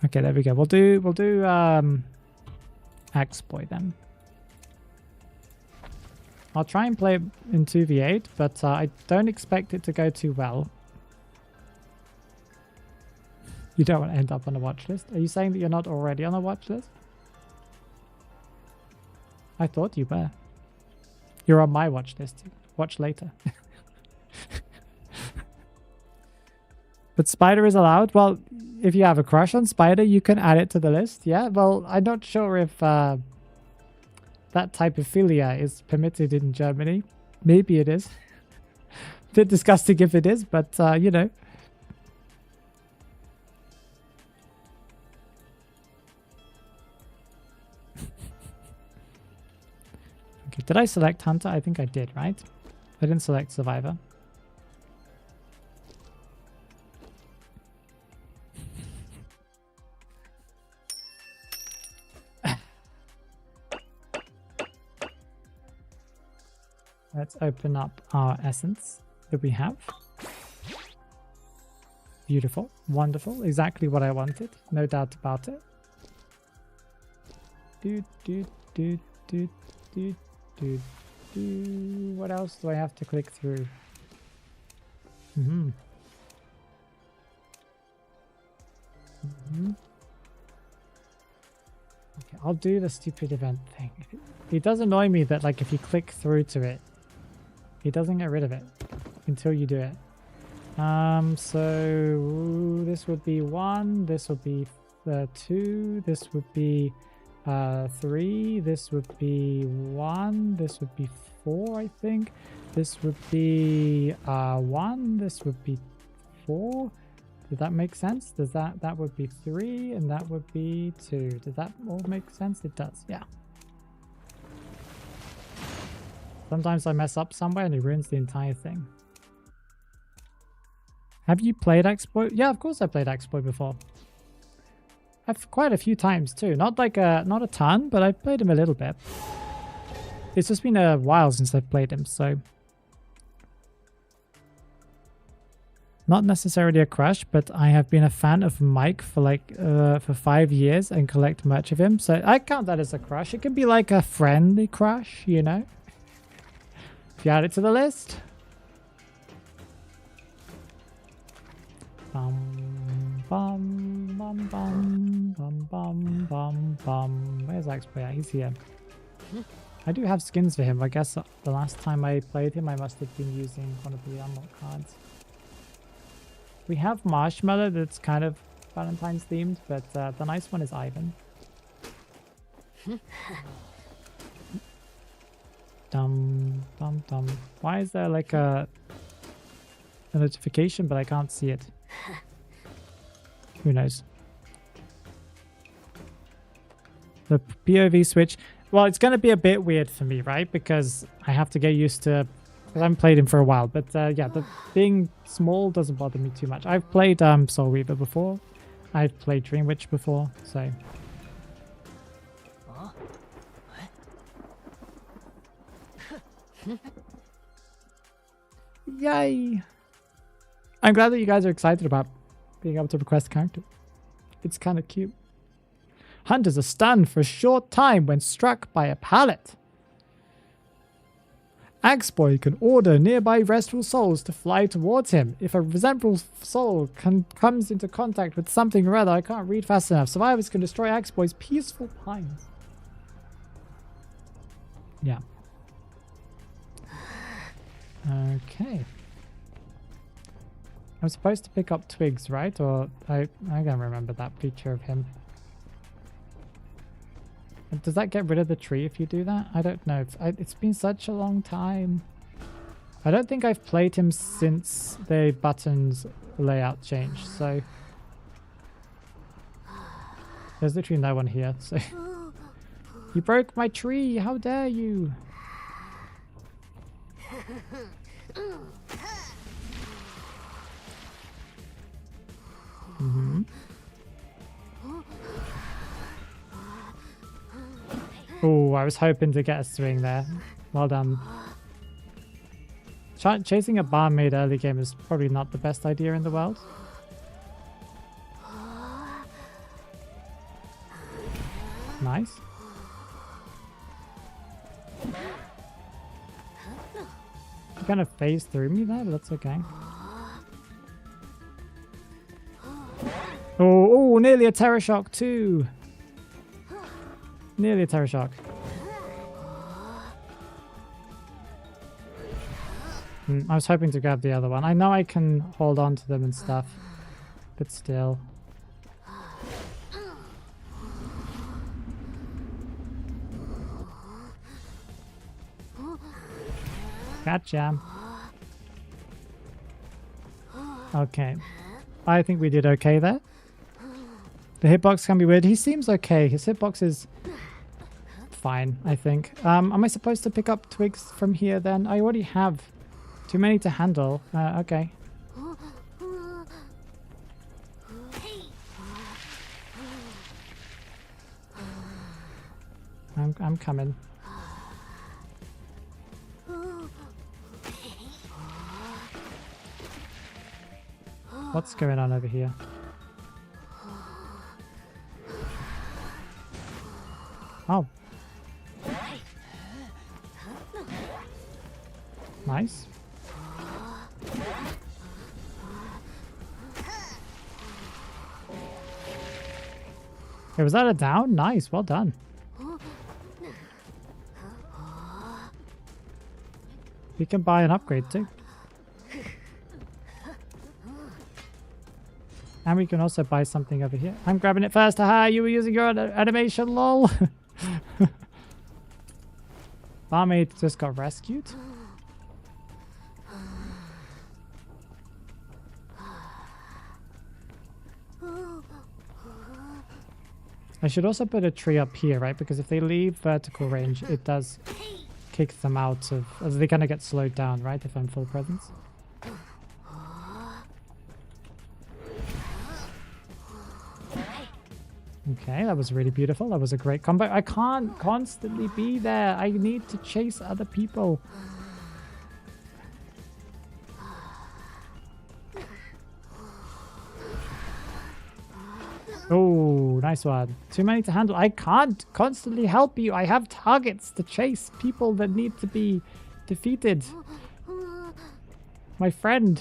Okay, there we go. We'll do Axboy then. I'll try and play it in 2v8, but I don't expect it to go too well. You don't want to end up on a watch list. Are you saying that you're not already on a watch list? I thought you were. You're on my watch list. Watch later. But Spider is allowed? Well, if you have a crush on Spider, you can add it to the list. Yeah, well, I'm not sure if that type of philia is permitted in Germany. Maybe it is. Bit disgusting if it is, but, you know. Did I select Hunter? I think I did, right? I didn't select Survivor. Let's open up our essence that we have. Beautiful. Wonderful. Exactly what I wanted. No doubt about it. What else do I have to click through? Okay, I'll do the stupid event thing. It does annoy me that, like, if you click through to it, it doesn't get rid of it until you do it. So this would be 1, this would be 2, this would be 3, this would be 1, this would be 4, I think. This would be 1, this would be 4. Does that make sense? Does that would be 3 and that would be 2. Does that all make sense? It does, yeah. Sometimes I mess up somewhere and it ruins the entire thing. Have you played Exploit? Yeah, of course I played Exploit before. I've quite a few times too. Not a ton, but I've played him a little bit. It's just been a while since I've played him, so not necessarily a crush, but I have been a fan of Mike for like for 5 years and collect merch of him. So I count that as a crush. It can be like a friendly crush, you know. If you add it to the list. Bum bum bum bum bum bum bum bum. Where's Axboy at? He's here. I do have skins for him. I guess the last time I played him, I must have been using one of the unlock cards. We have Marshmallow that's kind of Valentine's themed, but the nice one is Ivan. Dum dum dum. Why is there like a notification, but I can't see it? Who knows? The POV switch. Well, it's going to be a bit weird for me, right? Because I have to get used to... I haven't played him for a while, but yeah, the being small doesn't bother me too much. I've played Soul Weaver before. I've played Dream Witch before, so... Yay! I'm glad that you guys are excited about being able to request a character. It's kind of cute. Hunters are stunned for a short time when struck by a pallet. Axboy can order nearby restful souls to fly towards him. If a resentful soul comes into contact with something or other, I can't read fast enough. Survivors can destroy Axboy's peaceful pines. Yeah. Okay. I'm supposed to pick up twigs, right? Or I don't remember that feature of him. Does that get rid of the tree if you do that? I don't know. It's been such a long time. I don't think I've played him since the buttons layout changed, so... There's literally no one here, so... You broke my tree! How dare you! Mm-hmm. Oh, I was hoping to get a swing there. Well done. Chasing a barmaid early game is probably not the best idea in the world. Nice. You kind of phased through me there, but that's okay. Oh, nearly a Terror Shock too. Nearly a Terror Shock. I was hoping to grab the other one. I know I can hold on to them and stuff, but still. Gotcha. Okay. I think we did okay there. The hitbox can be weird. He seems okay. His hitbox is fine, I think. Am I supposed to pick up twigs from here then? I already have too many to handle. Okay. I'm coming. What's going on over here? Oh. Nice. Hey, was that a down? Nice, well done. We can buy an upgrade too. And we can also buy something over here. I'm grabbing it first. Haha, you were using your animation, lol. Barmaid just got rescued. I should also put a tree up here, right? Because if they leave vertical range, it does kick them out of... As they kind of get slowed down, right? If I'm full presence. Okay, that was really beautiful. That was a great combo. I can't constantly be there. I need to chase other people. Oh, nice one. Too many to handle. I can't constantly help you. I have targets to chase. People that need to be defeated. My friend.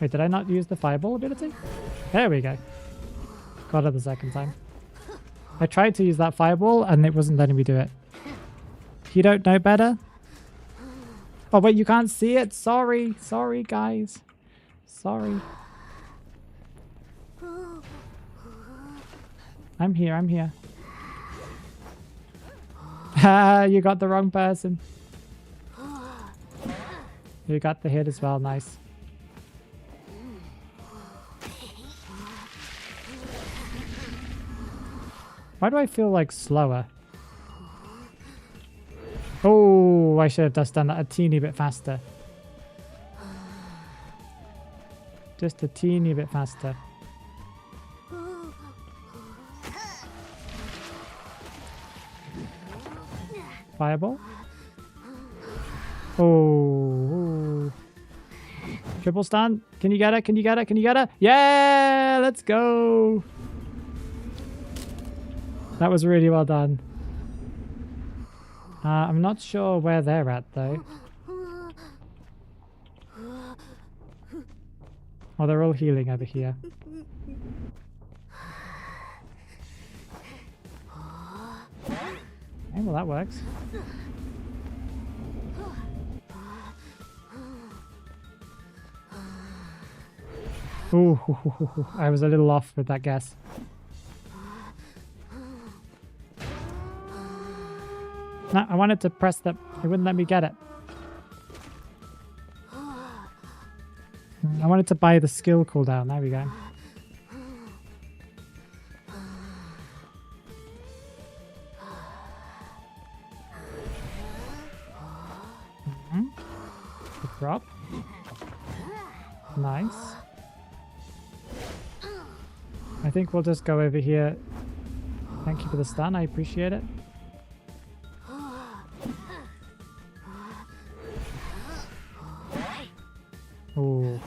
Wait, did I not use the fireball ability? There we go. Got it the second time. I tried to use that fireball and it wasn't letting me do it. You don't know better? Oh wait, you can't see it? Sorry. Sorry, guys. Sorry. I'm here, I'm here. Ah, you got the wrong person. You got the hit as well, nice. Why do I feel like slower? Oh, I should have just done that a teeny bit faster. Just a teeny bit faster. Fireball? Oh. Triple stun. Can you get it? Can you get it? Can you get it? Yeah! Let's go! That was really well done. I'm not sure where they're at though. Oh, they're all healing over here. Okay, well that works. Ooh, I was a little off with that guess. No, I wanted to press the... It wouldn't let me get it. I wanted to buy the skill cooldown. There we go. Good drop. Nice. I think we'll just go over here. Thank you for the stun. I appreciate it. Ooh.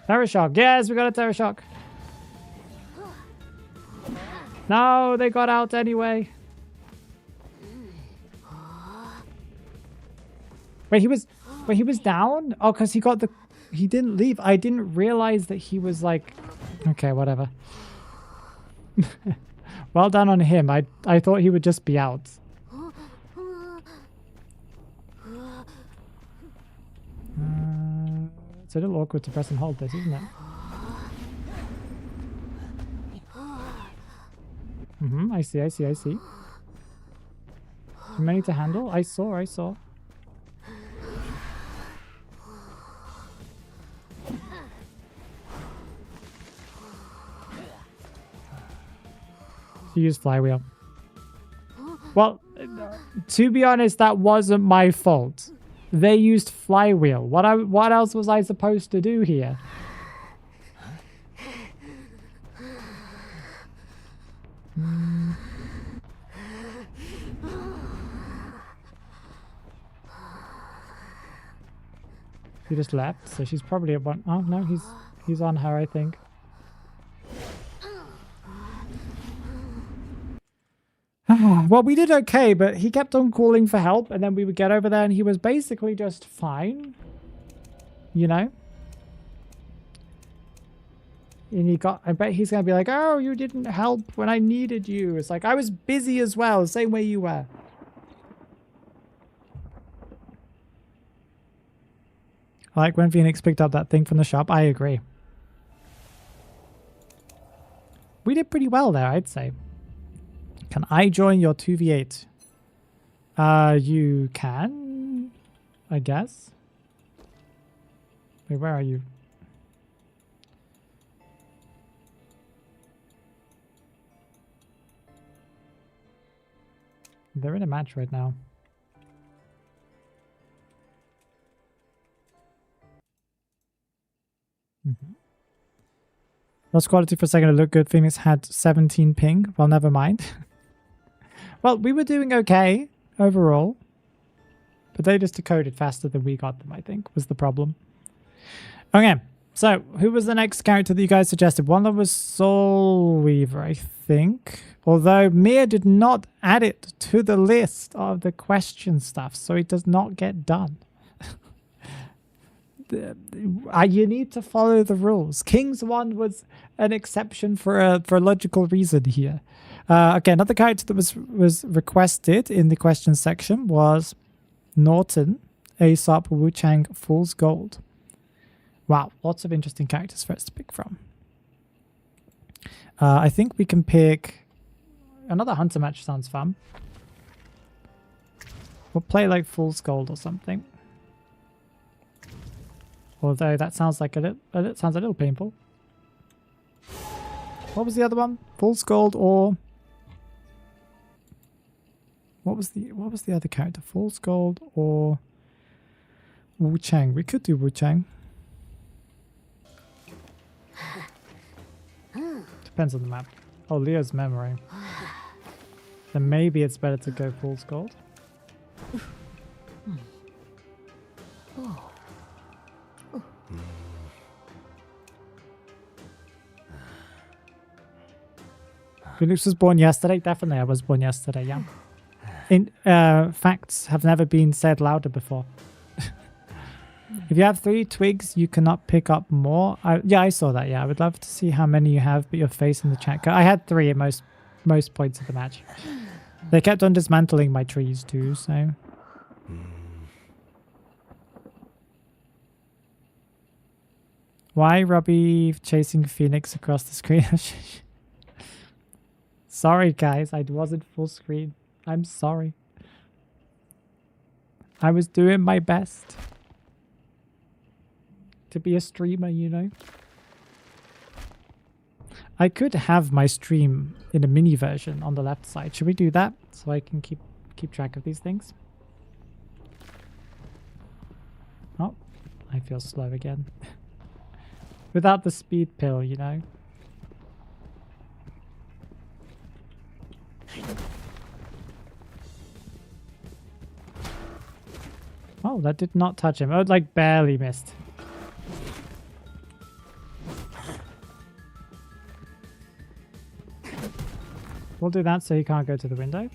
Terror shock. Yes, we got a terror shock. No, they got out anyway. Wait, he was down? Oh, because he didn't leave. I didn't realize that he was like... Okay, whatever. Well done on him. I thought he would just be out. It's a little awkward to press and hold this, isn't it? I see. Too many to handle? I saw. Use flywheel. Well, to be honest, that wasn't my fault. They used flywheel. What else was I supposed to do here? He just left, so she's probably at one. Oh no, he's on her, I think. Well, we did okay, but he kept on calling for help, and then we would get over there, and he was basically just fine. You know? And I bet he's going to be like, oh, you didn't help when I needed you. It's like, I was busy as well, same way you were. Like when Phoenix picked up that thing from the shop, I agree. We did pretty well there, I'd say. Can I join your 2v8? You can, I guess. Wait, where are you? They're in a match right now. Lost quality for a second, it looked good. Phoenix had 17 ping. Well, never mind. Well, we were doing okay overall. But they just decoded faster than we got them, I think, was the problem. Okay, so who was the next character that you guys suggested? One that was Soul Weaver, I think. Although Mia did not add it to the list of the question stuff, so it does not get done. You need to follow the rules. King's one was an exception for a logical reason here. Okay, another character that was requested in the question section was Norton, Aesop, Wu-Chang, Fool's Gold. Wow, lots of interesting characters for us to pick from. I think we can pick another hunter match. Sounds fun. We'll play like Fool's Gold or something. Although that sounds like it sounds a little painful. What was the other one? Fool's Gold or what was the other character? Fool's Gold or Wu-Chang? We could do Wu-Chang. Depends on the map. Oh, Leo's memory. Then maybe it's better to go Fool's Gold. Phoenix was born yesterday. Definitely, I was born yesterday. Yeah. Facts have never been said louder before. If you have 3 twigs, you cannot pick up more. Yeah, I saw that. Yeah, I would love to see how many you have, but your face in the chat. I had 3 at most points of the match. They kept on dismantling my trees too, so... Why Robbie chasing Phoenix across the screen? Sorry, guys. I wasn't full screen. I'm sorry. I was doing my best to be a streamer, you know. I could have my stream in a mini version on the left side. Should we do that so I can keep track of these things? Oh, I feel slow again. Without the speed pill, you know. Oh, that did not touch him. Oh, it like barely missed. We'll do that so he can't go to the window.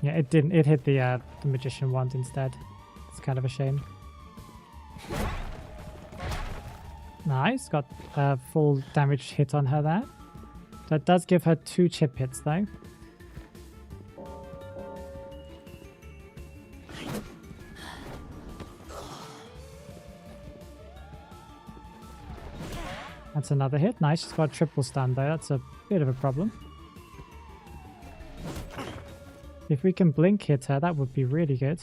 Yeah, it didn't. It hit the magician wand instead. It's kind of a shame. Nice. Got a full damage hit on her there. That does give her 2 chip hits though. That's another hit. Nice. She's got a triple stun though. That's a bit of a problem. If we can blink hit her, that would be really good.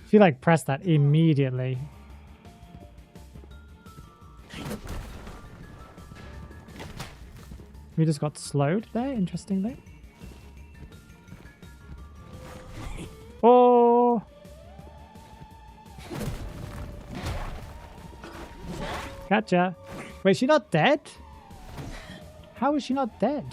She like pressed that immediately. We just got slowed there, interestingly. Oh! Gotcha. Wait, she not dead? How is she not dead?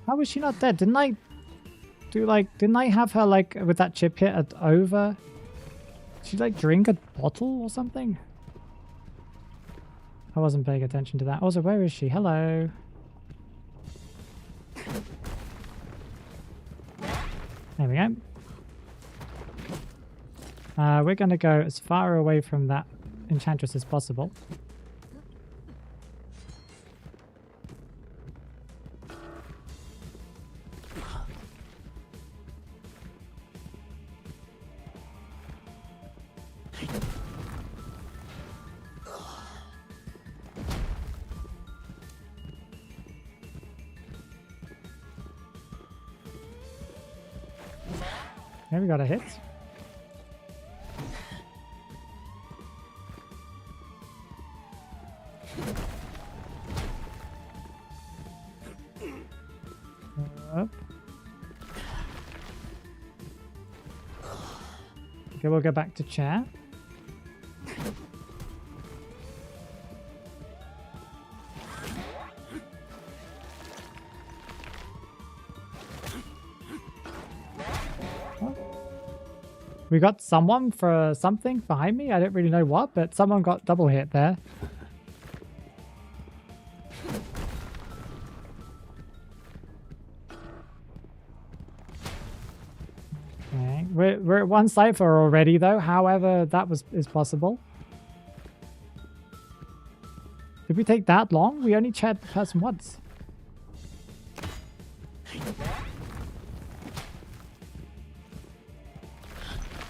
How is she not dead? Didn't I have her like with that chip hit at over? Did she like drink a bottle or something? I wasn't paying attention to that. Also, where is she? Hello. There we go. We're going to go as far away from that enchantress as possible. There we got a hit. Up. Okay, we'll go back to chair. We got someone for something behind me. I don't really know what, but someone got double hit there. Okay, we're at 1 cipher already though. However, that is possible. Did we take that long? We only chatted the person once.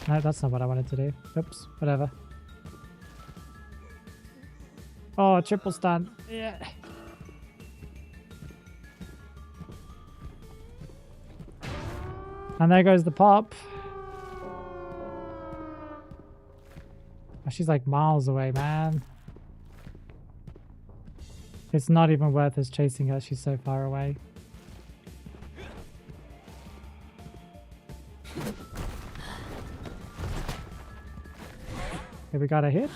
No, that's not what I wanted to do. Oops, whatever. Oh, triple stun. Yeah. And there goes the pop. Oh, she's like miles away, man. It's not even worth us chasing her. She's so far away. Okay, we got a hit.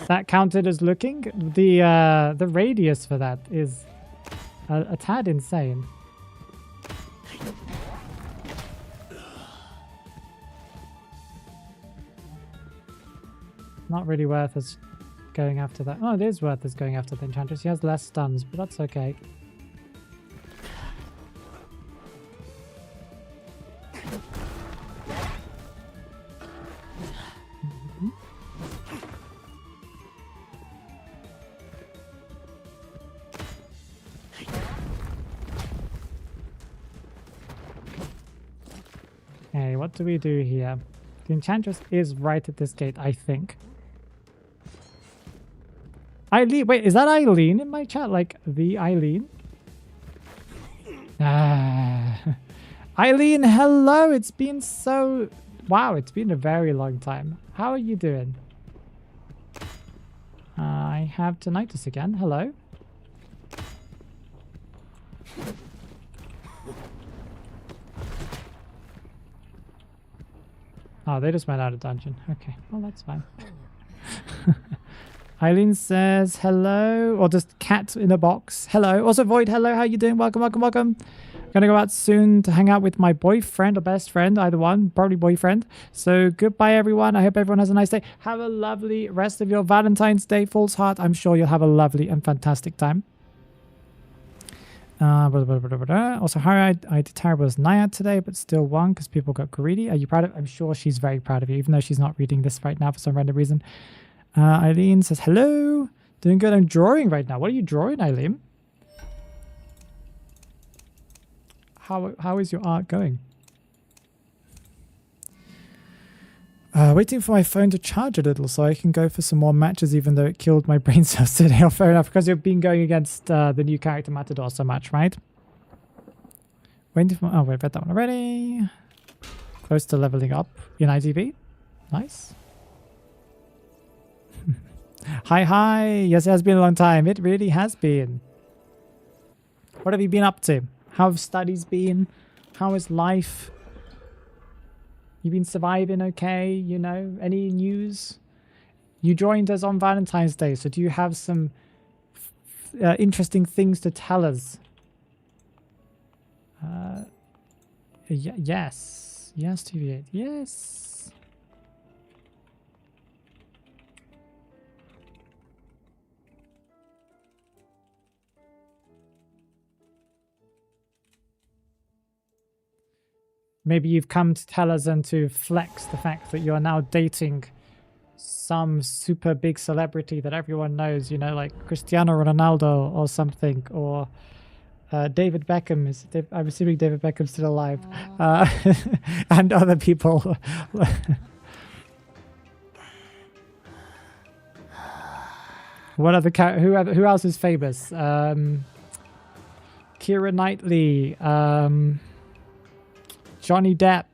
That counted as looking. The radius for that is a tad insane. not really worth us going after that. Oh, it is worth us going after the Enchantress. He has less stuns, but that's okay. Okay, what do we do here? The Enchantress is right at this gate, I think. Eileen, wait, is that Eileen in my chat? Like, the Eileen? Eileen, hello! It's been so... Wow, it's been a very long time. How are you doing? I have tinnitus again. Hello. Oh, they just went out of dungeon. Okay, well, that's fine. Eileen says hello, or just cat in a box. Hello. Also, Void, hello. How you doing? Welcome, welcome, welcome. Gonna go out soon to hang out with my boyfriend or best friend, either one, probably boyfriend. So goodbye, everyone. I hope everyone has a nice day. Have a lovely rest of your Valentine's Day, False Heart. I'm sure you'll have a lovely and fantastic time. Also, Harry, I did terrible as Naiad today, but still won because people got greedy. Are you proud of? I'm sure she's very proud of you, even though she's not reading this right now for some random reason. Eileen says hello. Doing good. I'm drawing right now. What are you drawing, Eileen? How is your art going? Waiting for my phone to charge a little so I can go for some more matches, even though it killed my brain cells today. Oh, fair enough, because you've been going against the new character Matador so much, right? Waiting for... Oh, we've read that one already. Close to leveling up in ITV. Nice. Hi, hi. Yes, it has been a long time. It really has been. What have you been up to? How have studies been? How is life? You been surviving okay? You know, any news? You joined us on Valentine's Day, so do you have some interesting things to tell us? Yes. Yes, TV8. Yes. Maybe you've come to tell us and to flex the fact that you are now dating some super big celebrity that everyone knows, you know, like Cristiano Ronaldo or something, or David Beckham. I'm assuming David Beckham's still alive. And other people. What other who else is famous? Keira Knightley, Johnny Depp.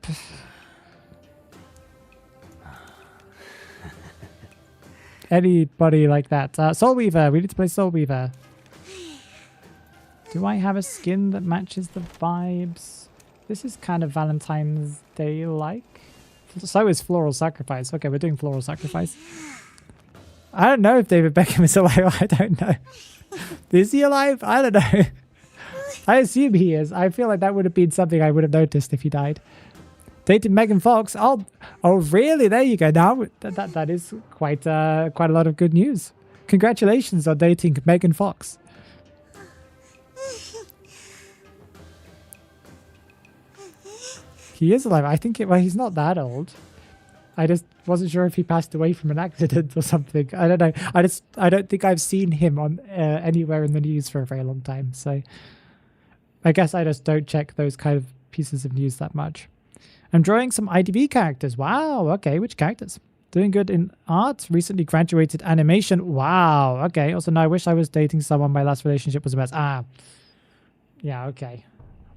Anybody like that. Soul Weaver. We need to play Soul Weaver. Do I have a skin that matches the vibes? This is kind of Valentine's Day-like. So is Floral Sacrifice. Okay, we're doing Floral Sacrifice. I don't know if David Beckham is alive. I don't know. Is he alive? I don't know. I assume he is. I feel like that would have been something I would have noticed if he died. Dated Megan Fox. Oh, really? There you go. Now that is quite a lot of good news. Congratulations on dating Megan Fox. He is alive. I think well, he's not that old. I just wasn't sure if he passed away from an accident or something. I don't know. I don't think I've seen him on anywhere in the news for a very long time. So I guess I just don't check those kind of pieces of news that much. I'm drawing some IDV characters. Wow. Okay. Which characters? Doing good in art. Recently graduated animation. Wow. Okay. Also, no, I wish I was dating someone. My last relationship was a mess. Ah. Yeah. Okay.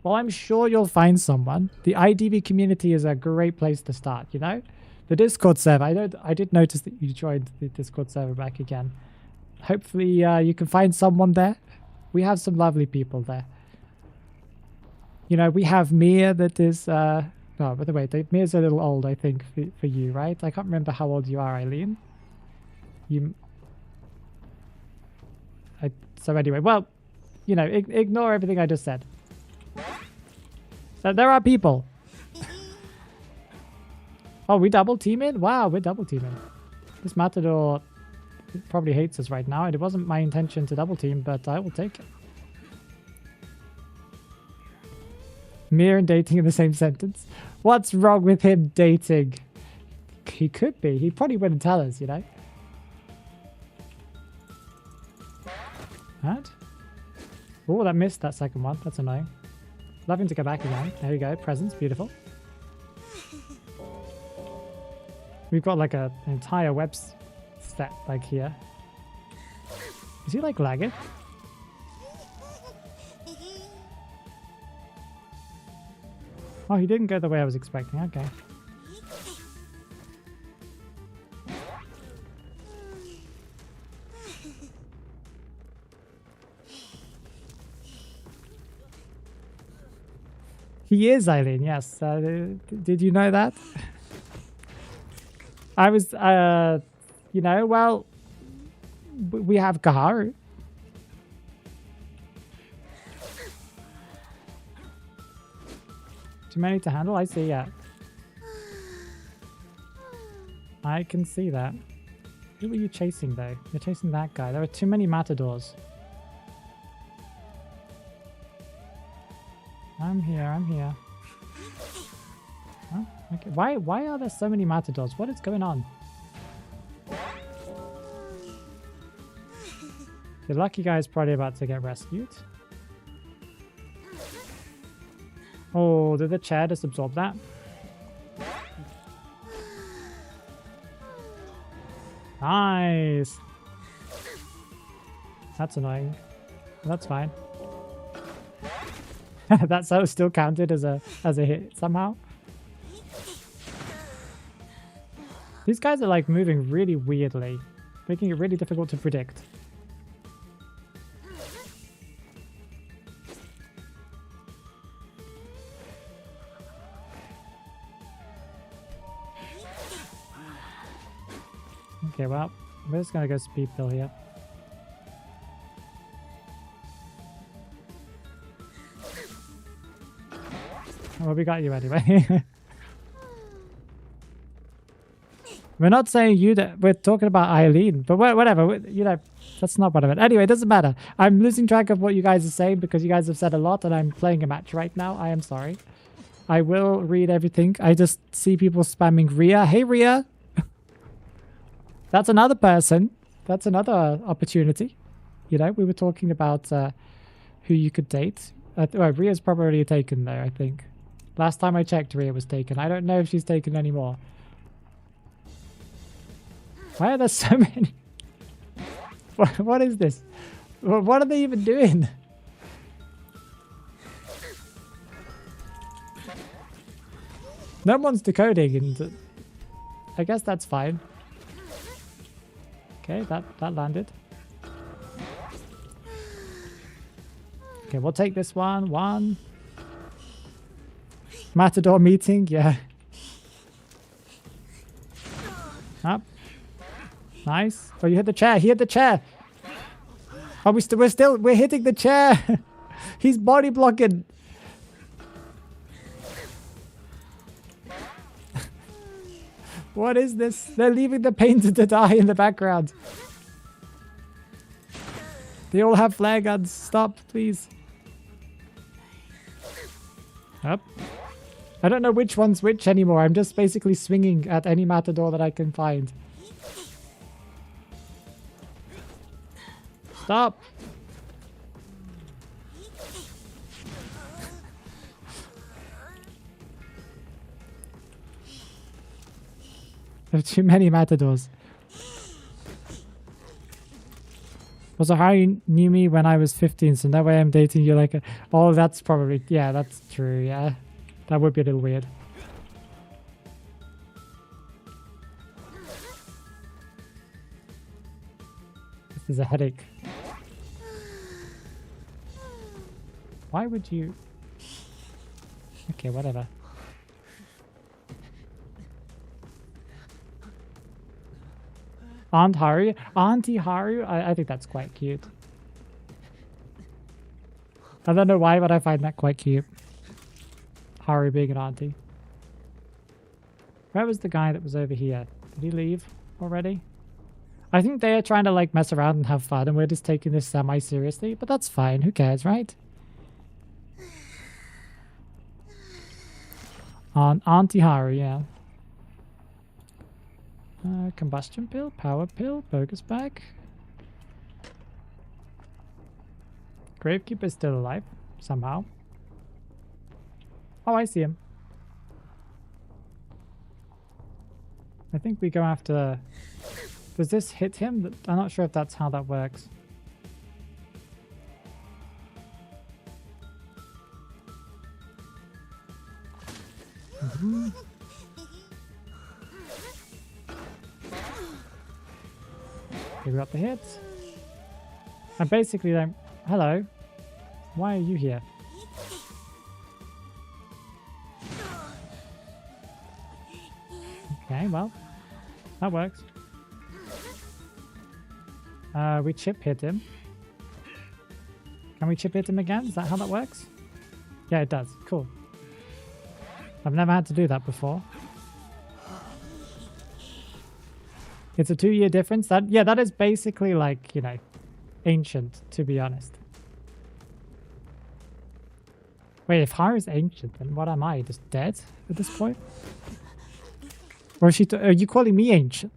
Well, I'm sure you'll find someone. The IDV community is a great place to start, you know? The Discord server. I did notice that you joined the Discord server back again. Hopefully you can find someone there. We have some lovely people there. You know, we have Mia that is... oh, by the way, Mia's a little old, I think, for you, right? I can't remember how old you are, Eileen. So anyway, well, you know, ignore everything I just said. So there are people. Oh, we double teaming? Wow, we're double teaming. This Matador probably hates us right now. It wasn't my intention to double team, but I will take it. Mir and dating in the same sentence. What's wrong with him dating? He could be. He probably wouldn't tell us, you know? What? Oh, that missed that second one. That's annoying. Love him to go back again. There we go. Presents. Beautiful. We've got like an entire web set like here. Is he like lagging? Oh, he didn't go the way I was expecting. Okay. He is Eileen, yes. Did you know that? I was, you know, well, we have Kaharu. Too many to handle? I see, yeah. I can see that. Who were you chasing, though? You're chasing that guy. There are too many matadors. I'm here, I'm here. Oh, okay. Why are there so many matadors? What is going on? The lucky guy is probably about to get rescued. Oh, did the chair just absorb that? Nice! That's annoying. That's fine. That's how it still counted as a hit somehow. These guys are like moving really weirdly, making it really difficult to predict. Okay, well, we're just gonna go speed pill here. Well, we got you anyway. We're not saying you that we're talking about Eileen, but whatever. You know, that's not what I meant. Anyway, it doesn't matter. I'm losing track of what you guys are saying because you guys have said a lot and I'm playing a match right now. I am sorry. I will read everything. I just see people spamming Ria. Hey, Ria. That's another person. That's another opportunity. You know, we were talking about who you could date. Well, Ria's probably taken there, I think. Last time I checked, Ria was taken. I don't know if she's taken anymore. Why are there so many? What is this? What are they even doing? No one's decoding, and I guess that's fine. Okay, that landed. Okay, we'll take this one. One. Matador meeting, yeah. Up. Nice. Oh, you hit the chair. He hit the chair. Oh, we're hitting the chair. He's body blocking. What is this? They're leaving the painter to die in the background. They all have flare guns. Stop, please. Up. I don't know which one's which anymore. I'm just basically swinging at any matador that I can find. Stop. There are too many matadors. Also, Harry knew me when I was 15, so no way I'm dating you like a... Oh, that's probably... Yeah, that's true, yeah. That would be a little weird. This is a headache. Why would you... Okay, whatever. Aunt Haru? Auntie Haru? I think that's quite cute. I don't know why, but I find that quite cute. Haru being an auntie. Where was the guy that was over here? Did he leave already? I think they are trying to like mess around and have fun, and we're just taking this semi-seriously, but that's fine. Who cares, right? On Auntie Haru, yeah. Combustion pill, power pill, bogus bag. Gravekeeper's still alive, somehow. Oh, I see him. I think we go after... Does this hit him? I'm not sure if that's how that works. Okay, we got the hits. And basically then... Hello. Why are you here? Okay, well. That works. We chip hit him. Can we chip hit him again? Is that how that works? Yeah, it does. Cool. I've never had to do that before. It's a 2-year difference. Yeah, that is basically like, you know, ancient, to be honest. Wait, if Haru's ancient, then what am I? Just dead at this point? Or is are you calling me ancient?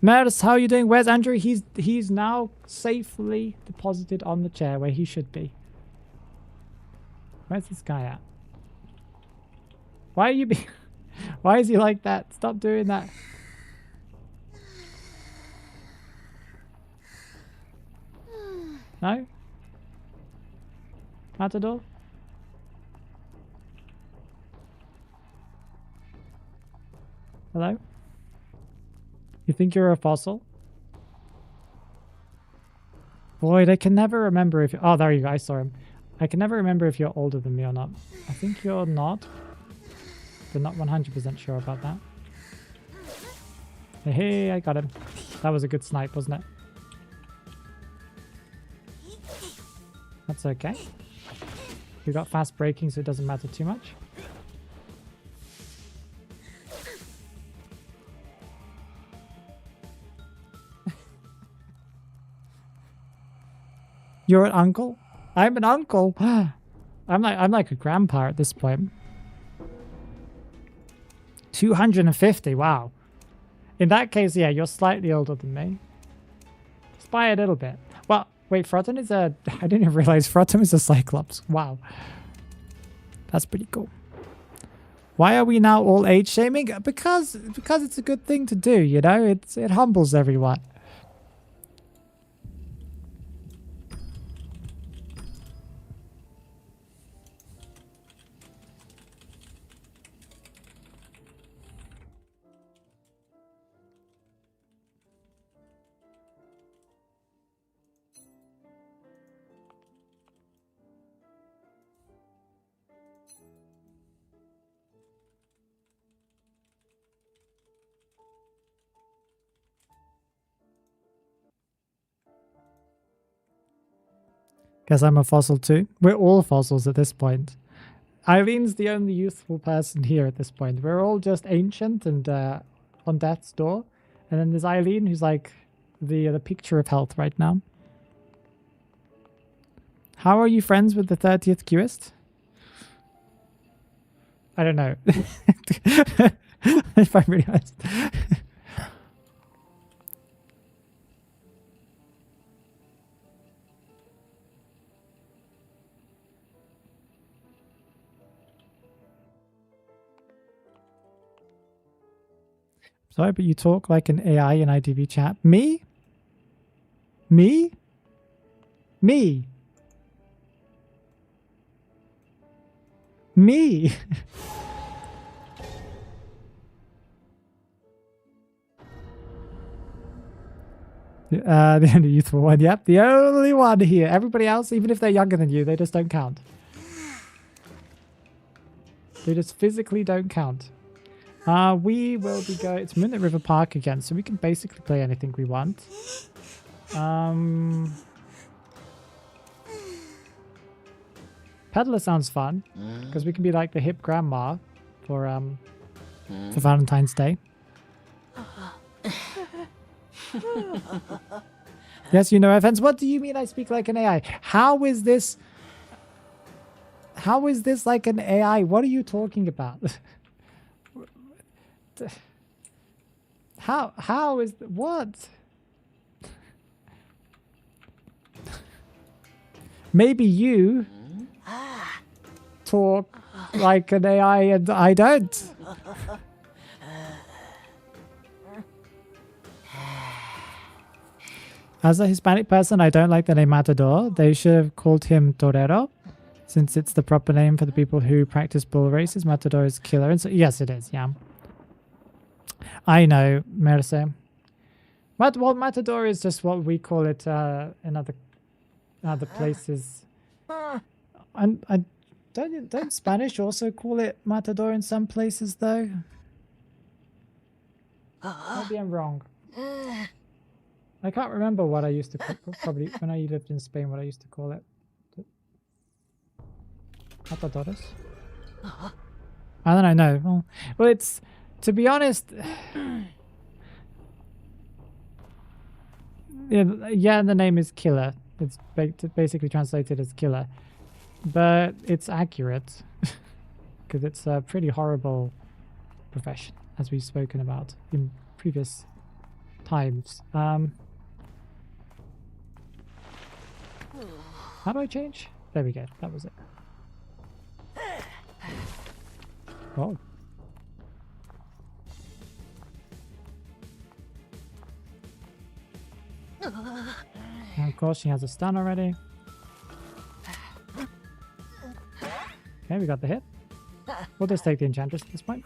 Mers, how are you doing? Where's Andrew? He's now safely deposited on the chair where he should be. Where's this guy at? Why are you being... Why is he like that? Stop doing that. No? Matador? Hello? You think you're a fossil? Boyd, I can never remember if... Oh, there you go. I saw him. I can never remember if you're older than me or not. I think you're not. But not 100% sure about that. Hey, I got him. That was a good snipe, wasn't it? That's okay. We got fast braking, so it doesn't matter too much. You're an uncle? I'm an uncle. I'm like a grandpa at this point. 250, wow. In that case, yeah, you're slightly older than me. Just by a little bit. Well, wait, Frotum is a... I didn't even realize Frotum is a Cyclops. Wow. That's pretty cool. Why are we now all age shaming? Because it's a good thing to do, you know? It humbles everyone. Guess I'm a fossil too. We're all fossils at this point. Eileen's the only youthful person here at this point. We're all just ancient and on death's door. And then there's Eileen, who's like the picture of health right now. How are you friends with the 30th queuist? I don't know. If I'm really honest. Sorry, but you talk like an AI in IDV chat. Me? Me? Me? Me? The only youthful one. Yep, the only one here. Everybody else, even if they're younger than you, they just don't count. They just physically don't count. We will be going... It's Moonlit River Park again, so we can basically play anything we want. Peddler sounds fun, because we can be like the hip grandma for Valentine's Day. Yes, you know offense. What do you mean I speak like an AI? How is this like an AI? What are you talking about? How is what? Maybe you talk like an AI and I don't. As a Hispanic person, I don't like the name Matador. They should have called him Torero, since it's the proper name for the people who practice bull races. Matador is killer. And so, yes, it is, yeah. I know, Merce. Well, Matador is just what we call it in other places. And don't Spanish also call it Matador in some places, though? Maybe I'm wrong. I can't remember what I used to call, probably when I lived in Spain, what I used to call it. Matadores? I don't know. Well, it's, to be honest, yeah, the name is killer. It's basically translated as killer, but it's accurate because it's a pretty horrible profession, as we've spoken about in previous times. How do I change? There we go. That was it. Oh. And of course, she has a stun already. Okay, we got the hit. We'll just take the Enchantress at this point.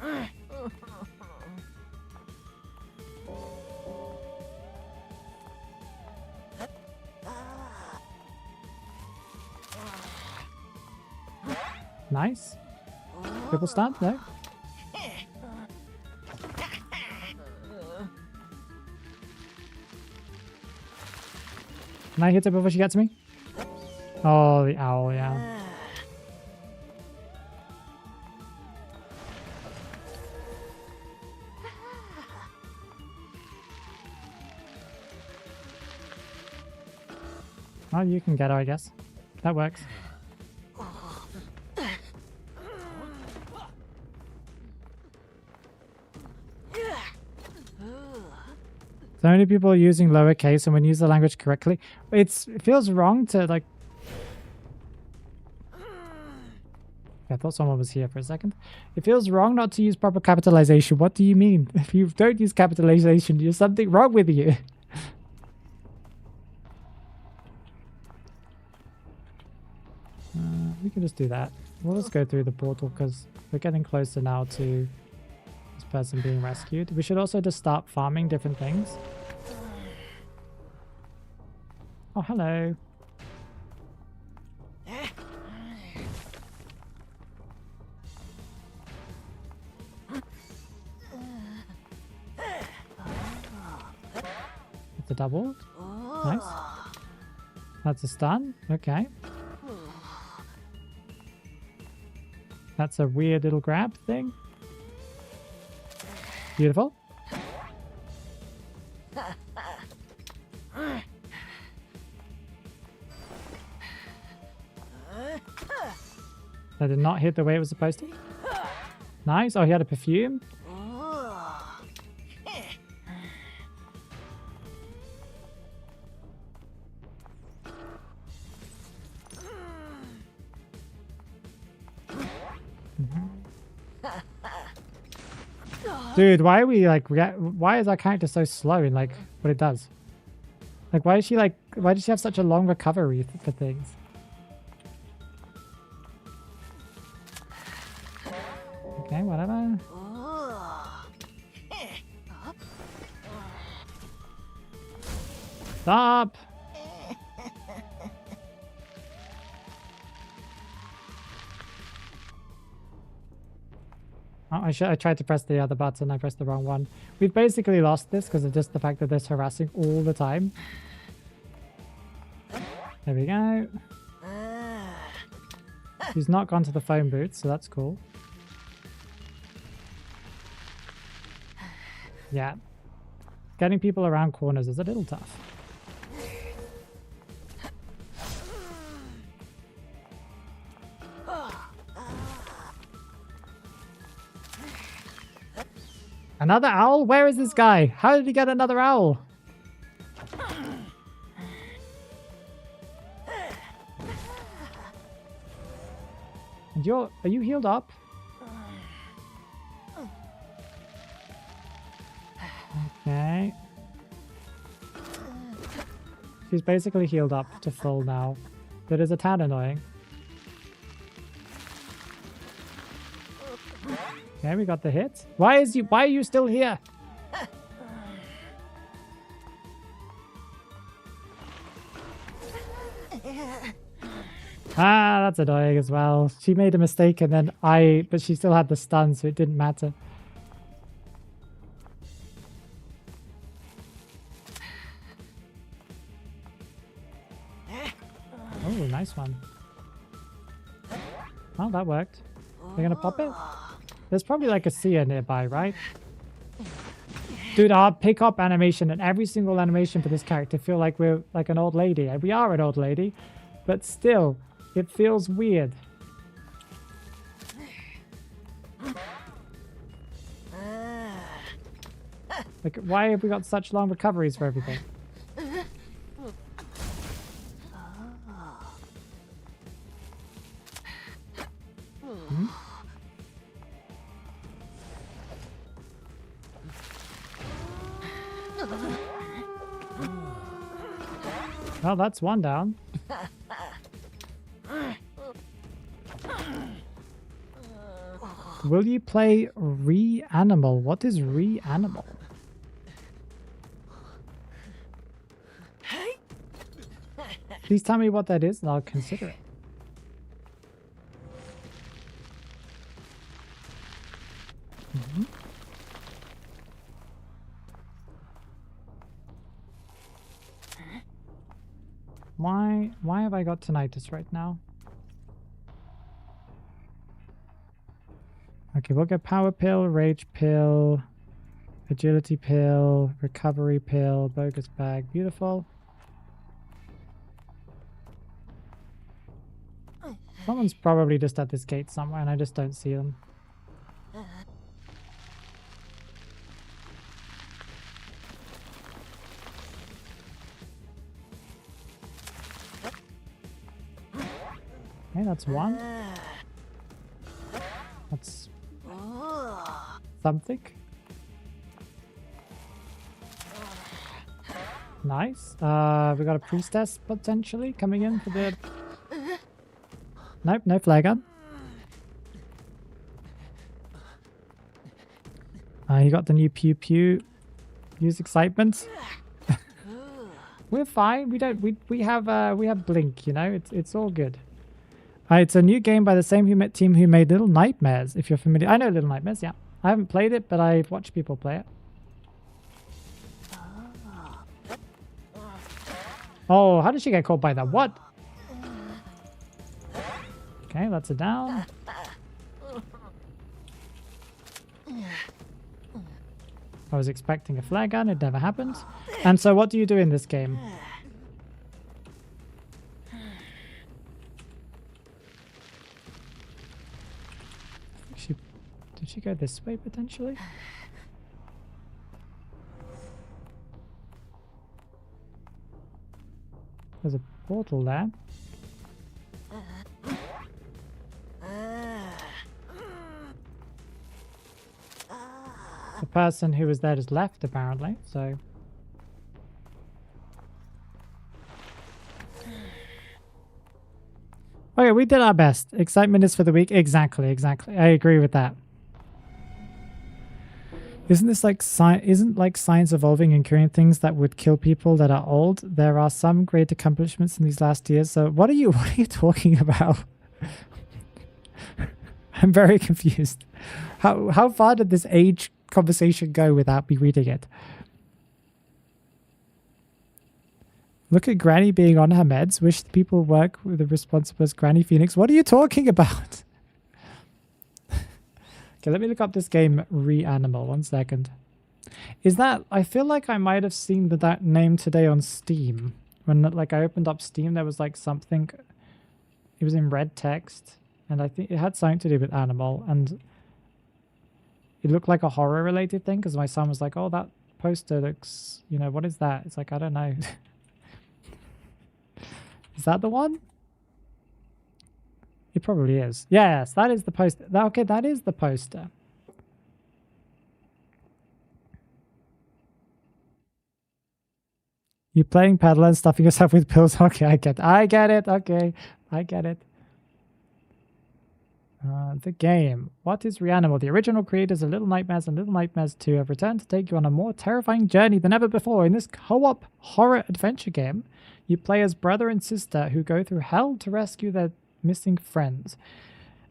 Nice. Triple stun, no? Can I hit her before she gets me? Oh, the owl, yeah. Well, you can get her, I guess. That works. So many people are using lowercase, and when you use the language correctly, it feels wrong to like. I thought someone was here for a second. It feels wrong not to use proper capitalization. What do you mean? If you don't use capitalization, there's something wrong with you. We can just do that. We'll just go through the portal because we're getting closer now to this person being rescued. We should also just start farming different things. Oh, hello. It's a double. Nice. That's a stun. Okay. That's a weird little grab thing. Beautiful. That did not hit the way it was supposed to. Nice. Oh, he had a perfume. Dude, why are we like, why is our character so slow in like what it does? Like, why is she like, why does she have such a long recovery for things? Okay, whatever. Stop! Oh, I tried to press the other button. I pressed the wrong one. We've basically lost this because of just the fact that there's harassing all the time. There we go. She's not gone to the phone booth, so that's cool. Yeah. Getting people around corners is a little tough. Another owl? Where is this guy? How did he get another owl? And are you healed up? Okay. She's basically healed up to full now. That is a tad annoying. Okay, we got the hit. Why are you still here? Ah, that's annoying as well. She made a mistake and then but she still had the stun, so it didn't matter. Oh, nice one. Oh, that worked. They're gonna pop it? There's probably like a seer nearby, right? Dude, our pick-up animation and every single animation for this character feel like we're like an old lady. And we are an old lady, but still, it feels weird. Like, why have we got such long recoveries for everything? Hmm? Well, that's one down. Will you play Reanimal? What is Reanimal? Please tell me what that is and I'll consider it. Mm-hmm. Why have I got tinnitus right now? Okay, we'll get power pill, rage pill, agility pill, recovery pill, bogus bag. Beautiful. Someone's probably just at this gate somewhere and I just don't see them. Okay, that's one. That's something. Nice. We got a priestess potentially coming in for the... Nope, no flare gun. You got the new pew pew. Use excitement. We're fine. We have blink, you know. It's all good. It's a new game by the same team who made Little Nightmares, if you're familiar. I know Little Nightmares, yeah. I haven't played it, but I've watched people play it. Oh, how did she get caught by that? What? Okay, that's a down. I was expecting a flare gun, it never happened. And so what do you do in this game? Did she go this way potentially? There's a portal there. The person who was there just left apparently, so... Okay, we did our best. Excitement is for the weak. Exactly. I agree with that. Isn't science evolving and curing things that would kill people that are old? There are some great accomplishments in these last years. So what are you talking about? I'm very confused. How far did this age conversation go without me reading it? Look at Granny being on her meds. Wish the people work with the responsible as Granny Phoenix. What are you talking about? Okay, let me look up this game Reanimal. 1 second. Is that... I feel like I might have seen that name today on Steam. When like I opened up Steam, there was like something... It was in red text. And I think it had something to do with animal. And it looked like a horror related thing. Because my son was like, oh, that poster looks... You know, what is that? It's like, I don't know. Is that the one? It probably is. Yes, that is the poster. Okay, that is the poster. You playing paddle and stuffing yourself with pills? Okay, I get it. Okay, I get it. The game. What is Reanimal? The original creators of Little Nightmares and Little Nightmares 2 have returned to take you on a more terrifying journey than ever before. In this co-op horror adventure game, you play as brother and sister who go through hell to rescue their missing friends.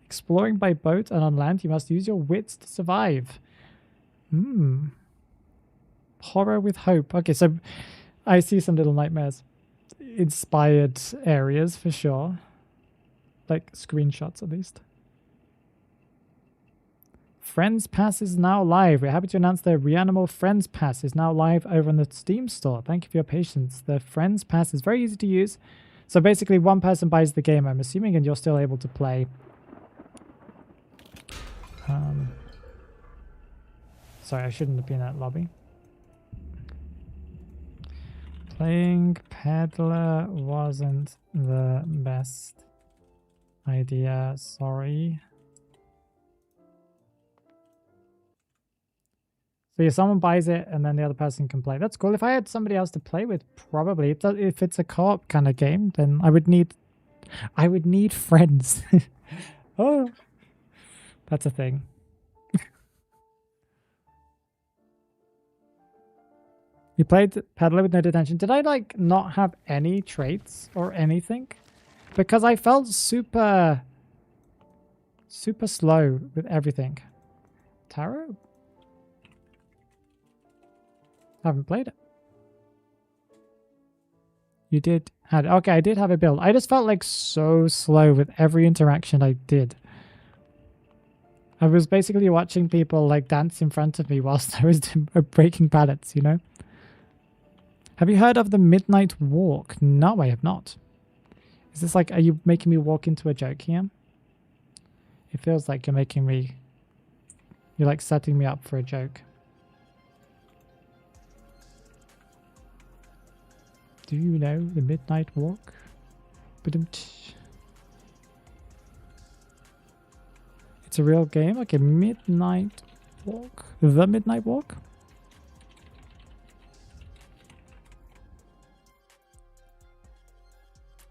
Exploring by boat and on land, you must use your wits to survive. Horror with hope. Okay, so I see some Little Nightmares inspired areas for sure. Like screenshots at least. Friends Pass is now live. We're happy to announce the Reanimal Friends Pass is now live over on the Steam store. Thank you for your patience. The Friends Pass is very easy to use. So basically one person buys the game, I'm assuming, and you're still able to play. Sorry, I shouldn't have been in that lobby. Playing Peddler wasn't the best idea, sorry. So yeah, someone buys it and then the other person can play. That's cool. If I had somebody else to play with, probably. If it's a co-op kind of game, then I would need friends. Oh, that's a thing. You played Peddler with no detention. Did I like not have any traits or anything? Because I felt super slow with everything. Tarot? Haven't played it. You did had okay, I did have a build. I just felt like so slow with every interaction I did. I was basically watching people like dance in front of me whilst I was breaking pallets, you know? Have you heard of the Midnight Walk? No, I have not. Is this like, are you making me walk into a joke here? It feels like you're making me, you're like setting me up for a joke. Do you know the Midnight Walk? It's a real game? Okay, Midnight Walk. The Midnight Walk?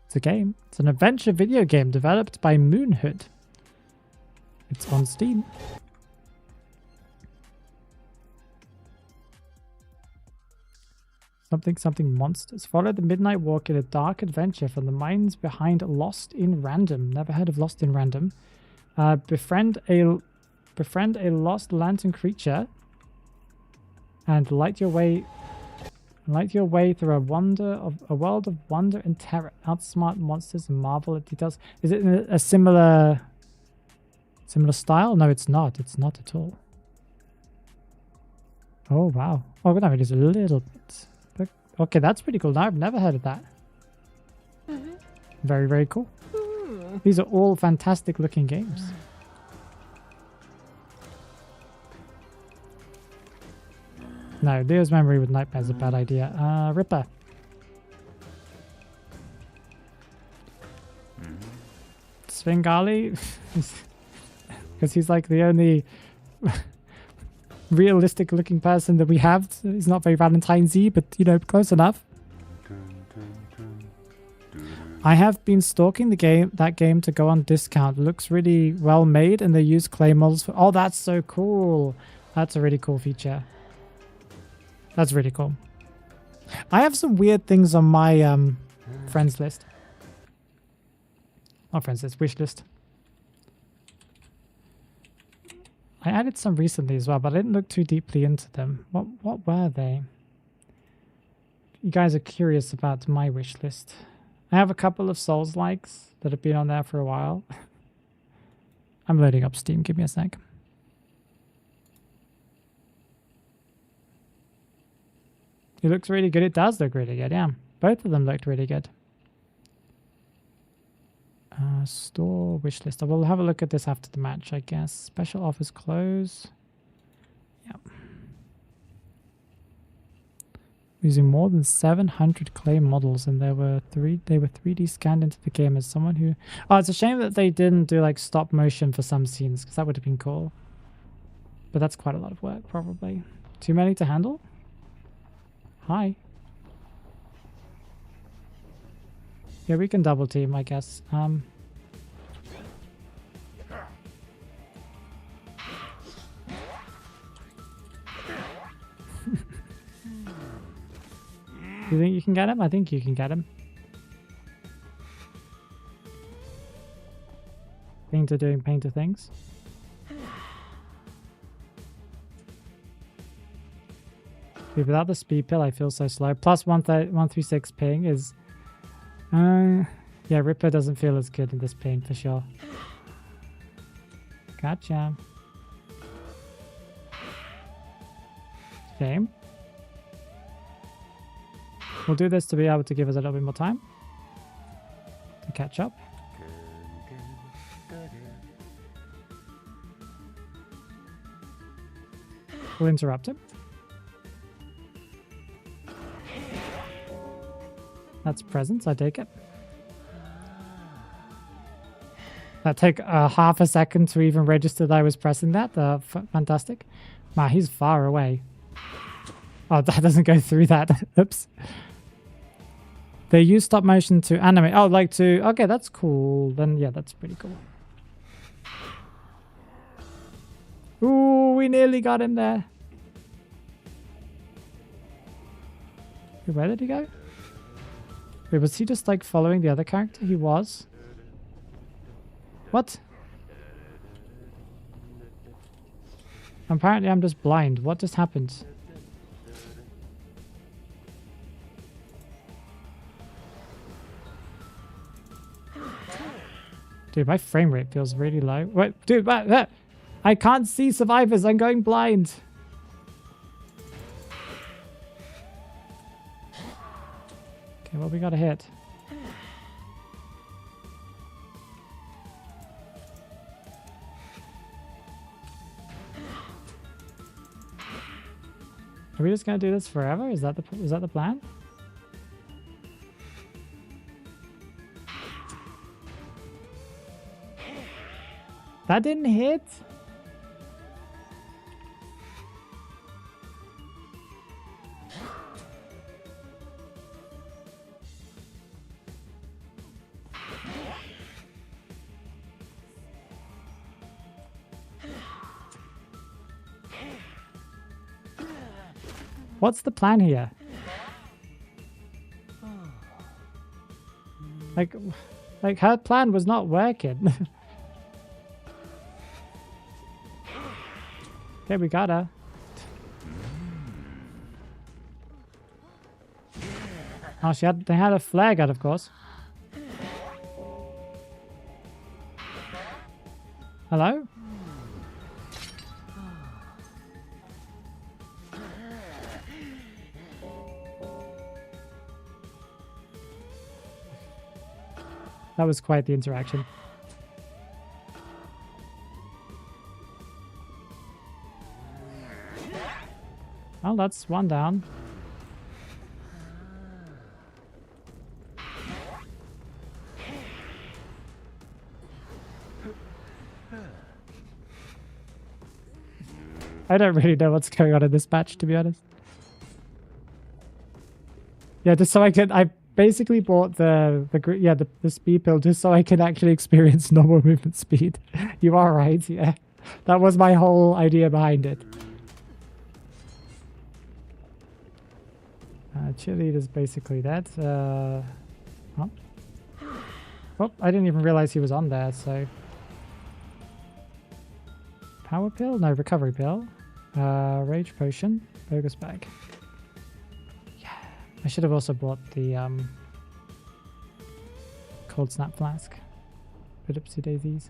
It's a game. It's an adventure video game developed by Moonhood. It's on Steam. Something monsters. Follow the Midnight Walk in a dark adventure from the minds behind Lost in Random. Never heard of Lost in Random. Befriend a lost lantern creature and light your way through a world of wonder and terror. Outsmart monsters and marvel at details. Is it in a similar style? No, it's not. It's not at all. Oh wow. Oh, no, it is a little bit. But, okay, that's pretty cool. No, I've never heard of that. Very, very cool. These are all fantastic looking games. No, Leo's memory with nightmares is a bad idea. Ripper. Svengali? Because he's like the only realistic looking person that we have. He's not very Valentine-y, but you know, close enough. I have been stalking that game to go on discount. It looks really well made and they use clay models for... Oh, that's so cool. That's a really cool feature. That's really cool. I have some weird things on my friends list. Not friends list, wish list. I added some recently as well, but I didn't look too deeply into them. What were they? You guys are curious about my wish list. I have a couple of Souls likes that have been on there for a while. I'm loading up Steam. Give me a sec. It looks really good. It does look really good, yeah. Both of them looked really good. Store wish list. I will have a look at this after the match, I guess. Special offers close. Yep. Using more than 700 clay models, and they were 3D scanned into the game as someone who... Oh, it's a shame that they didn't do like stop motion for some scenes, because that would have been cool. But that's quite a lot of work, probably. Too many to handle? Hi. Yeah, we can double team, I guess. Do you think you can get him? I think you can get him. Painter doing painter things. Dude, without the speed pill, I feel so slow. Plus 136 ping is... yeah, Ripper doesn't feel as good in this ping for sure. Gotcha. Shame. We'll do this to be able to give us a little bit more time to catch up. We'll interrupt him. That's presents, I take it. That took half a second to even register that I was pressing that. Fantastic. Wow, he's far away. Oh, that doesn't go through that. Oops. They use stop motion to animate. Oh, like to... Okay, that's cool. Then, yeah, that's pretty cool. Ooh, we nearly got him there. Where did he go? Wait, was he just like following the other character? He was. What? Apparently I'm just blind. What just happened? Dude, my frame rate feels really low. Wait, dude, I can't see survivors. I'm going blind. Okay, well, we got a hit. Are we just gonna do this forever? Is that the plan? That didn't hit. What's the plan here? Like her plan was not working. Okay, we got her. Oh, they had a flag out, of course. Hello? That was quite the interaction. Well, that's one down. I don't really know what's going on in this match, to be honest. Yeah, just so I basically bought the speed pill just so I can actually experience normal movement speed. You are right, yeah. That was my whole idea behind it. Cheerleader's basically dead. Oh, I didn't even realize he was on there, so... Power pill? No, recovery pill. Rage potion. Bogus bag. Yeah. I should have also bought the cold snap flask. But oopsie daisies.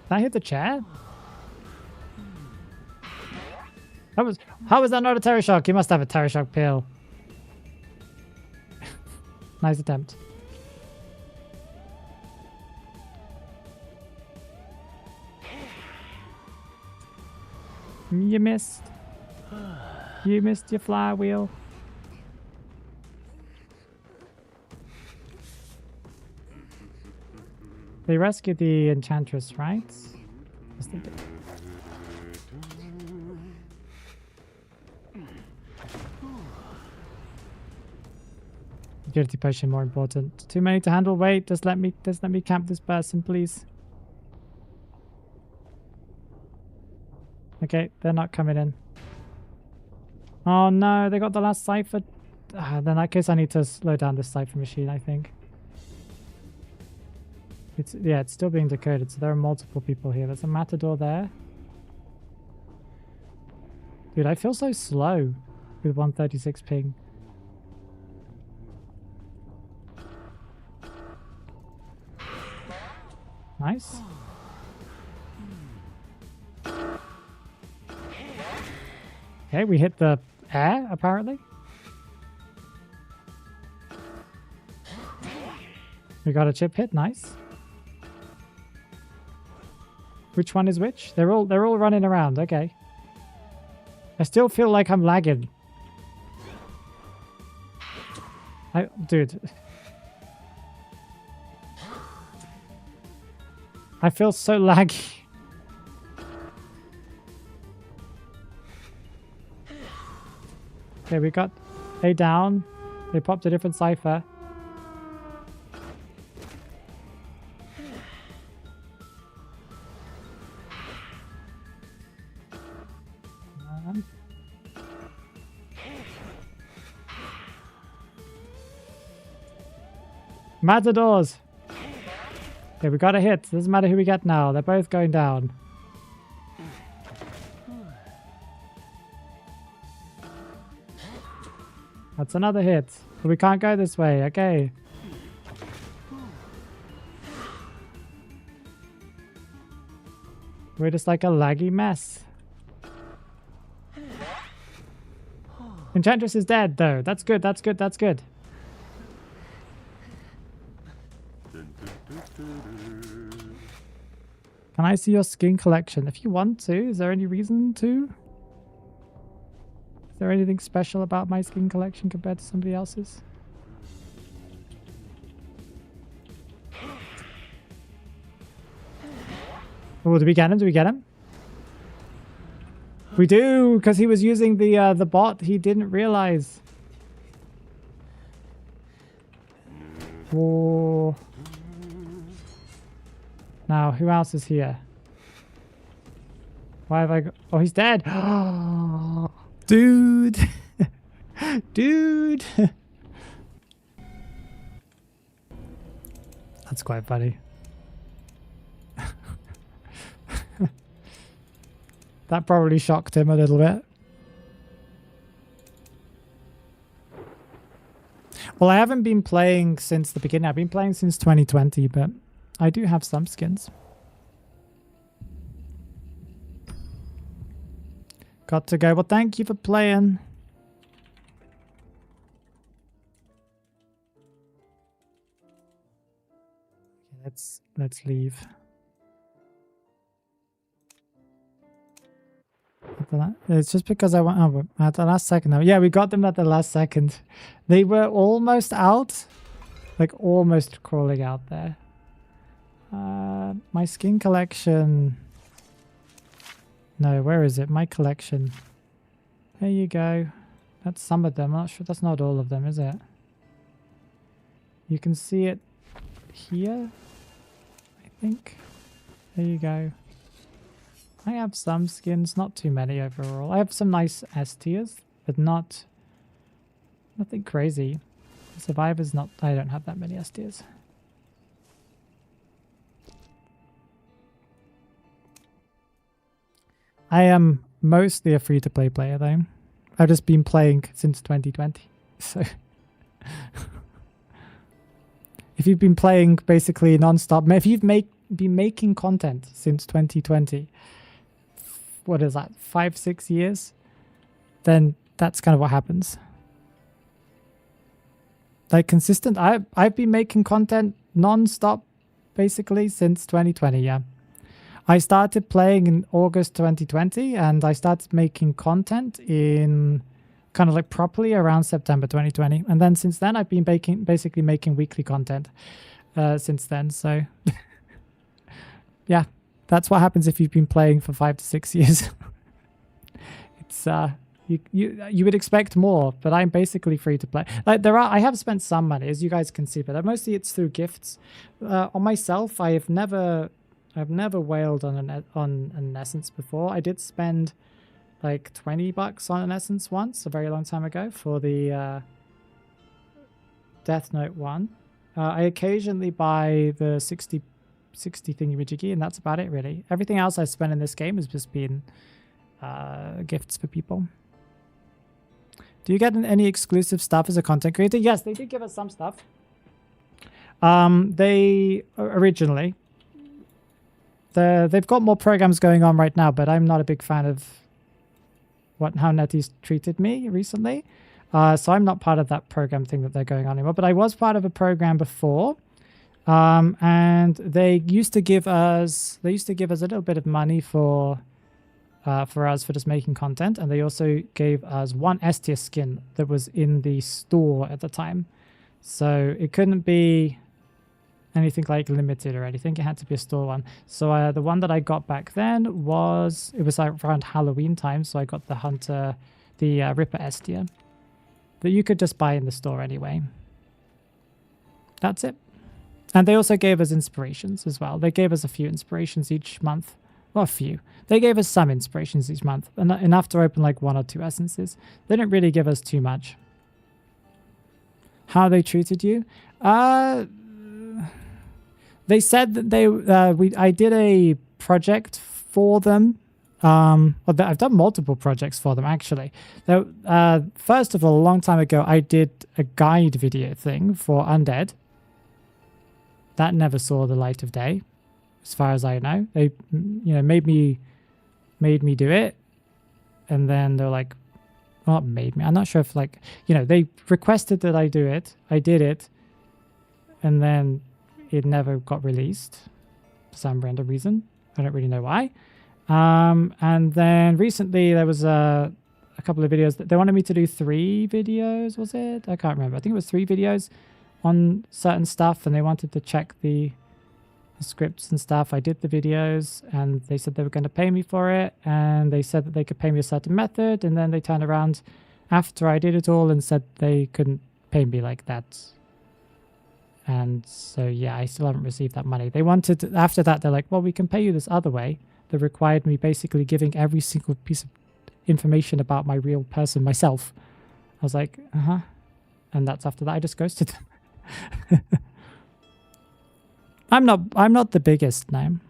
That hit the chair? How was that not a terror shock? You must have a terror shock pill. Nice attempt. You missed. You missed your flywheel. They rescued the enchantress, right? Yes, they did. Agility potion more important. Too many to handle. Wait, just let me camp this person, please. Okay, they're not coming in. Oh no, they got the last cipher. Then in that case I need to slow down this cipher machine, I think. It's still being decoded, so there are multiple people here. There's a matador there. Dude, I feel so slow with 136 ping. Nice. Okay, we hit the air, apparently. We got a chip hit, nice. Which one is which? They're all running around, okay. I still feel like I'm lagging. Dude. I feel so laggy. Okay, we got A down. They popped a different cipher. Matadors! Okay, we got a hit. Doesn't matter who we get now. They're both going down. That's another hit. But we can't go this way. Okay. We're just like a laggy mess. Enchantress is dead, though. That's good. That's good. That's good. Can I see your skin collection? If you want to. Is there any reason to? Is there anything special about my skin collection compared to somebody else's? Oh, did we get him? Did we get him? We do, because he was using the bot. He didn't realize. Oh. Now, who else is here? Why have I got... Oh, he's dead. Dude. Dude. That's quite funny. That probably shocked him a little bit. Well, I haven't been playing since the beginning. I've been playing since 2020, but I do have some skins. Got to go. Well, thank you for playing. Let's leave. It's just because I went at the last second. Yeah, we got them at the last second. They were almost out, like almost crawling out there. My skin collection. No, where is it? My collection. There you go. That's some of them. I'm not sure. That's not all of them, is it? You can see it here, I think. There you go. I have some skins, not too many overall. I have some nice S tiers, but nothing crazy. Survivor's not, I don't have that many S tiers. I am mostly a free-to-play player though. I've just been playing since 2020, so... If you've been playing basically non-stop, if you've been making content since 2020, what is that, 5-6 years, then that's kind of what happens. Like consistent, I've been making content non-stop basically since 2020. Yeah, I started playing in August 2020 and I started making content in kind of like properly around September 2020, and then since then I've been basically making weekly content since then. So yeah, that's what happens if you've been playing for 5 to 6 years. It's you would expect more, but I'm basically free to play. Like I have spent some money, as you guys can see, but mostly it's through gifts. On myself, I've never whaled on an essence before. I did spend like $20 on an essence once, a very long time ago, for the Death Note one. I occasionally buy the 60 thingy-majiggy, and that's about it, really. Everything else I spent in this game has just been gifts for people. Do you get any exclusive stuff as a content creator? Yes, they did give us some stuff. They originally, they've got more programs going on right now, but I'm not a big fan of how NetEase treated me recently. So I'm not part of that program thing that they're going on anymore. But I was part of a program before, and they used to give us a little bit of money for us for just making content, and they also gave us one S tier skin that was in the store at the time. So it couldn't be anything like limited or anything. It had to be a store one. So the one that I got back then was around Halloween time. So I got the Ripper S tier that you could just buy in the store anyway. That's it. And they also gave us inspirations as well. They gave us a few inspirations each month. Well, a few. They gave us some inspirations each month, enough to open like 1 or 2 essences. They didn't really give us too much. How they treated you? They said that I did a project for them. I've done multiple projects for them, actually. First of all, a long time ago, I did a guide video thing for Undead. That never saw the light of day, as far as I know. They, made me do it, and then they're like, well, not made me. I'm not sure if they requested that I do it. I did it, and then it never got released for some random reason. I don't really know why. And then recently there was a couple of videos that they wanted me to do 3 videos, was it? I can't remember. I think it was 3 videos on certain stuff, and they wanted to check the scripts and stuff. I did the videos, and they said they were going to pay me for it, and they said that they could pay me a certain method, and then they turned around after I did it all and said they couldn't pay me like that. And so, yeah, I still haven't received that money. They wanted, after that, they're like, well, we can pay you this other way. That required me basically giving every single piece of information about my real person myself. I was like, uh-huh. And that's after that I just ghosted them. I'm not the biggest name.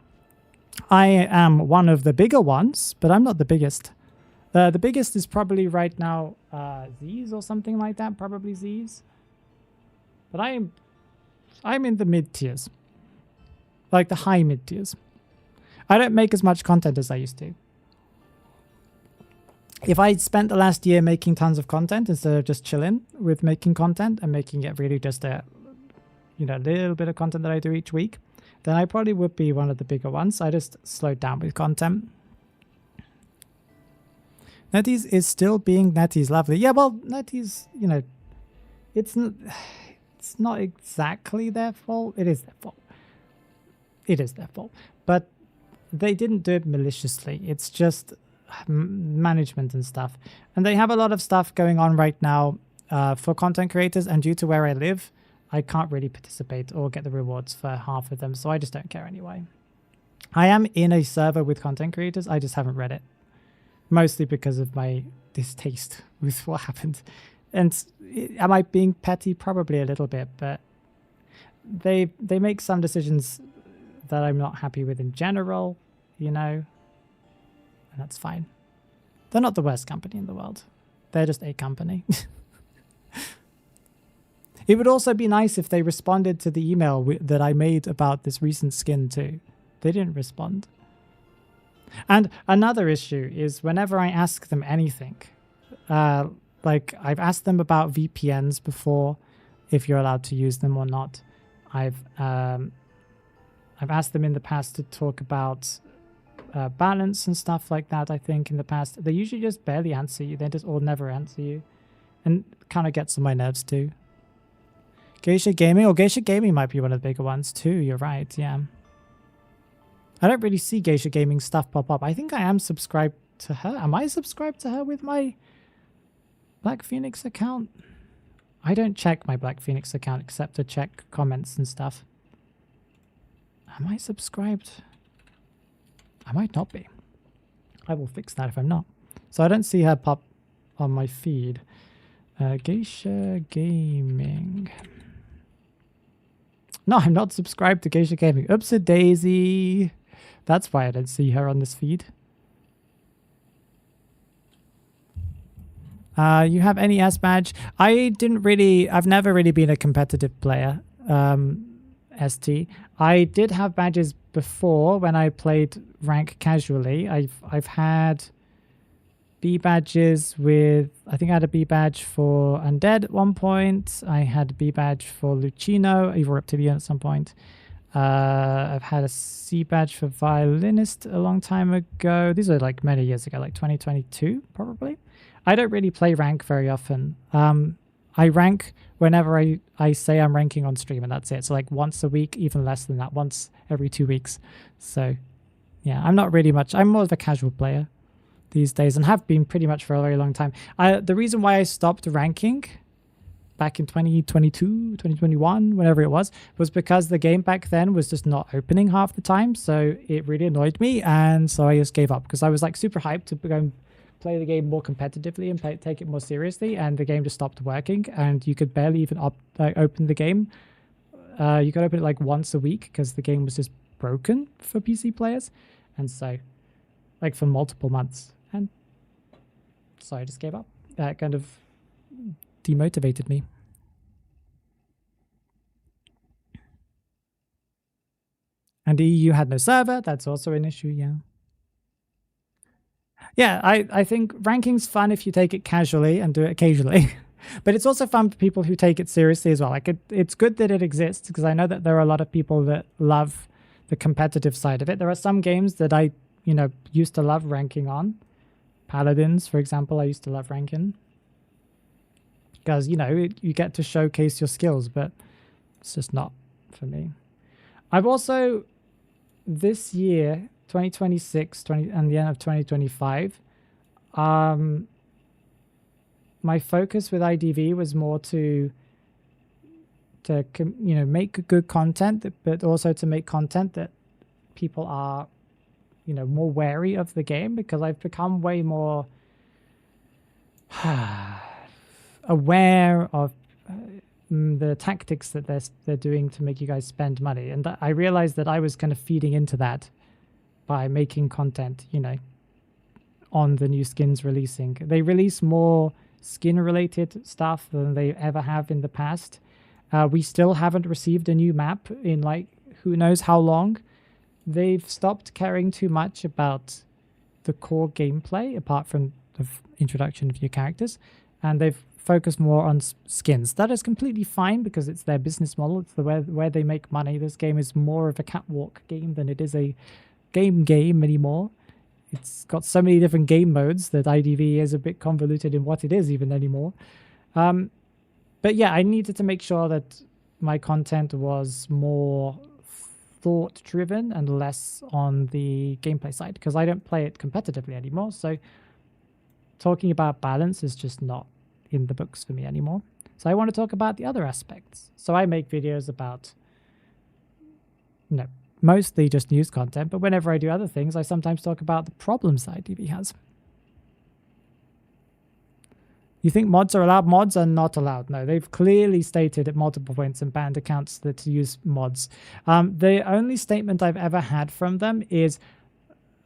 I am one of the bigger ones, but I'm not the biggest. The biggest is probably right now Z's or something like that, probably Z's. But I'm in the mid tiers. Like the high mid tiers. I don't make as much content as I used to. If I spent the last year making tons of content instead of just chilling with making content and making it really just a little bit of content that I do each week, then I probably would be one of the bigger ones. I just slowed down with content. NetEase is still being NetEase lovely. Yeah, well, NetEase, it's not exactly their fault. It is their fault. It is their fault. But they didn't do it maliciously. It's just management and stuff. And they have a lot of stuff going on right now for content creators. And due to where I live, I can't really participate or get the rewards for half of them. So I just don't care anyway. I am in a server with content creators. I just haven't read it. Mostly because of my distaste with what happened. And am I being petty? Probably a little bit. But they make some decisions that I'm not happy with in general, and that's fine. They're not the worst company in the world. They're just a company. It would also be nice if they responded to the email that I made about this recent skin too. They didn't respond. And another issue is whenever I ask them anything, like I've asked them about VPNs before, if you're allowed to use them or not. I've asked them in the past to talk about balance and stuff like that. I think in the past they usually just barely answer you. They just or never answer you, and kind of gets on my nerves too. Geisha Gaming, or Geisha Gaming might be one of the bigger ones too. You're right, yeah. I don't really see Geisha Gaming stuff pop up. I think I am subscribed to her. Am I subscribed to her with my Black Phoenix account? I don't check my Black Phoenix account except to check comments and stuff. Am I subscribed? I might not be. I will fix that if I'm not. So I don't see her pop on my feed. Geisha Gaming. No, I'm not subscribed to Geisha Gaming. Oops-a-daisy. That's why I don't see her on this feed. You have any S badge? I've never really been a competitive player, ST. I did have badges before when I played rank casually. I've had B badges with, I think I had a B badge for Undead at one point. I had a B badge for Lucino, Evil Reptilian at some point. I've had a C badge for Violinist a long time ago. These are like many years ago, like 2022 probably. I don't really play rank very often. I rank whenever I say I'm ranking on stream, and that's it. So like once a week, even less than that, once every 2 weeks. So yeah, I'm not really much. I'm more of a casual player these days and have been pretty much for a very long time. The reason why I stopped ranking back in 2022, 2021, whenever it was because the game back then was just not opening half the time. So it really annoyed me. And so I just gave up because I was like super hyped to go and play the game more competitively and take it more seriously. And the game just stopped working and you could barely even open the game. You could open it like once a week because the game was just broken for PC players. And so like for multiple months. And so I just gave up. That kind of demotivated me. And the EU had no server. That's also an issue, yeah. Yeah, I think ranking's fun if you take it casually and do it occasionally. But it's also fun for people who take it seriously as well. Like it's good that it exists because I know that there are a lot of people that love the competitive side of it. There are some games that I, used to love ranking on. Paladins, for example, I used to love ranking. Because, you get to showcase your skills, but it's just not for me. I've also, this year, 2026 and the end of 2025, my focus with IDV was more to make good content, but also to make content that people are, more wary of the game, because I've become way more aware of the tactics that they're doing to make you guys spend money. And I realized that I was kind of feeding into that by making content, on the new skins releasing. They release more skin-related stuff than they ever have in the past. We still haven't received a new map in, like, who knows how long. They've stopped caring too much about the core gameplay, apart from the introduction of new characters, and they've focused more on skins. That is completely fine because it's their business model. It's the where they make money. This game is more of a catwalk game than it is a game anymore. It's got so many different game modes that IDV is a bit convoluted in what it is even anymore. But yeah, I needed to make sure that my content was more thought driven and less on the gameplay side, because I don't play it competitively anymore. So talking about balance is just not in the books for me anymore. So I want to talk about the other aspects. So I make videos about, mostly just news content, but whenever I do other things, I sometimes talk about the problems that IDV has. You think mods are allowed? Mods are not allowed. No, they've clearly stated at multiple points and banned accounts that use mods. The only statement I've ever had from them is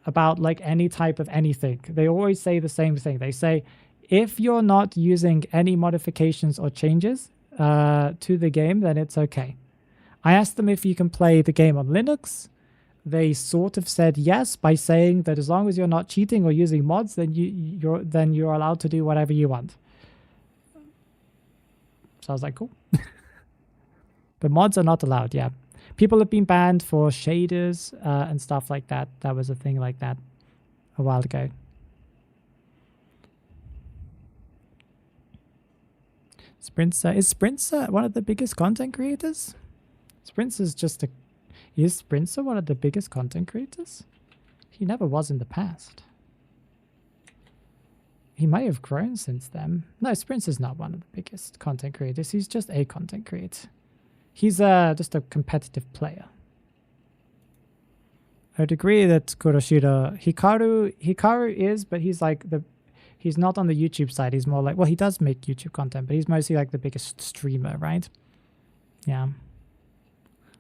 about like any type of anything. They always say the same thing. They say, if you're not using any modifications or changes, to the game, then it's okay. I asked them if you can play the game on Linux. They sort of said yes by saying that as long as you're not cheating or using mods, then you're allowed to do whatever you want. So I was like, cool. But mods are not allowed, yeah. People have been banned for shaders and stuff like that. That was a thing like that a while ago. Sprinter, is Sprinter one of the biggest content creators? Sprinter's just a... Is Sprinter one of the biggest content creators? He never was in the past. He may have grown since then. No, Sprinter's not one of the biggest content creators. He's just a content creator. He's just a competitive player. I'd agree that Kuroshiro... Hikaru is, but he's like the... He's not on the YouTube side. He's more like... Well, he does make YouTube content, but he's mostly like the biggest streamer, right? Yeah.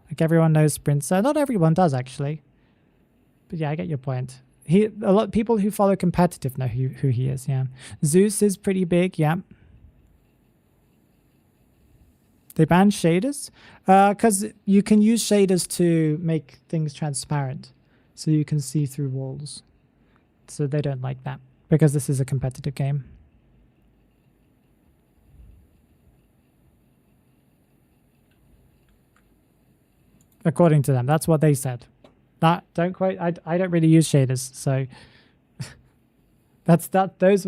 Like everyone knows Sprinter. Not everyone does, actually. But yeah, I get your point. A lot of people who follow competitive know who he is, yeah. Zeus is pretty big, yeah. They banned shaders? Because you can use shaders to make things transparent. So you can see through walls. So they don't like that. Because this is a competitive game. According to them, that's what they said. Don't quote. I don't really use shaders, so those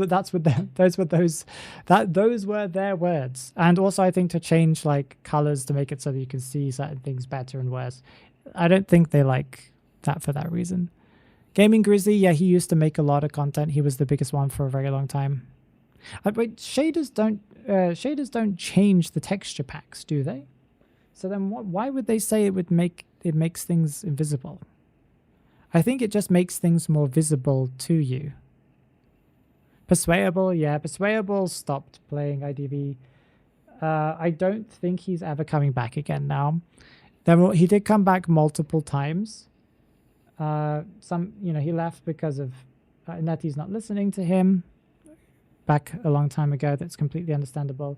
were their words. And also, I think to change like colors to make it so that you can see certain things better and worse. I don't think they like that for that reason. Gaming Grizzly, yeah, he used to make a lot of content. He was the biggest one for a very long time. Wait, shaders don't change the texture packs, do they? So then why would they say it makes things invisible? I think it just makes things more visible to you. Persuadable, yeah. Persuadable stopped playing IDV. I don't think he's ever coming back again now. He did come back multiple times. He left because of Netty's not listening to him back a long time ago. That's completely understandable.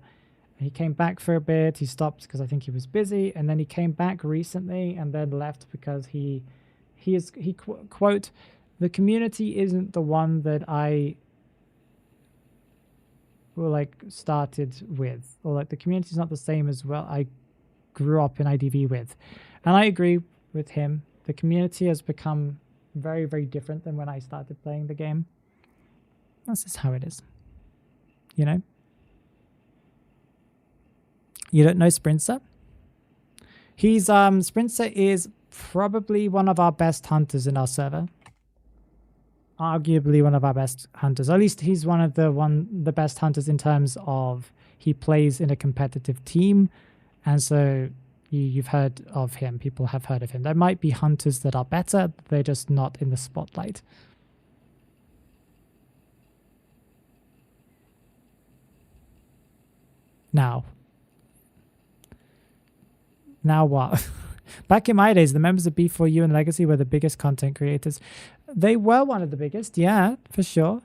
He came back for a bit. He stopped because I think he was busy, and then he came back recently and then left because he quote, the community isn't the one that I started with, or like the community is not the same as well I grew up in IDV with. And I agree with him. The community has become very, very different than when I started playing the game. That's just how it is. You know? You don't know Sprinter? He's Sprinter is probably one of our best hunters in our server. Arguably one of our best hunters. At least he's one of the best hunters in terms of he plays in a competitive team, and so you've heard of him. People have heard of him. There might be hunters that are better. They're just not in the spotlight. Now what? Back in my days, the members of B4U and Legacy were the biggest content creators. They were one of the biggest, yeah, for sure.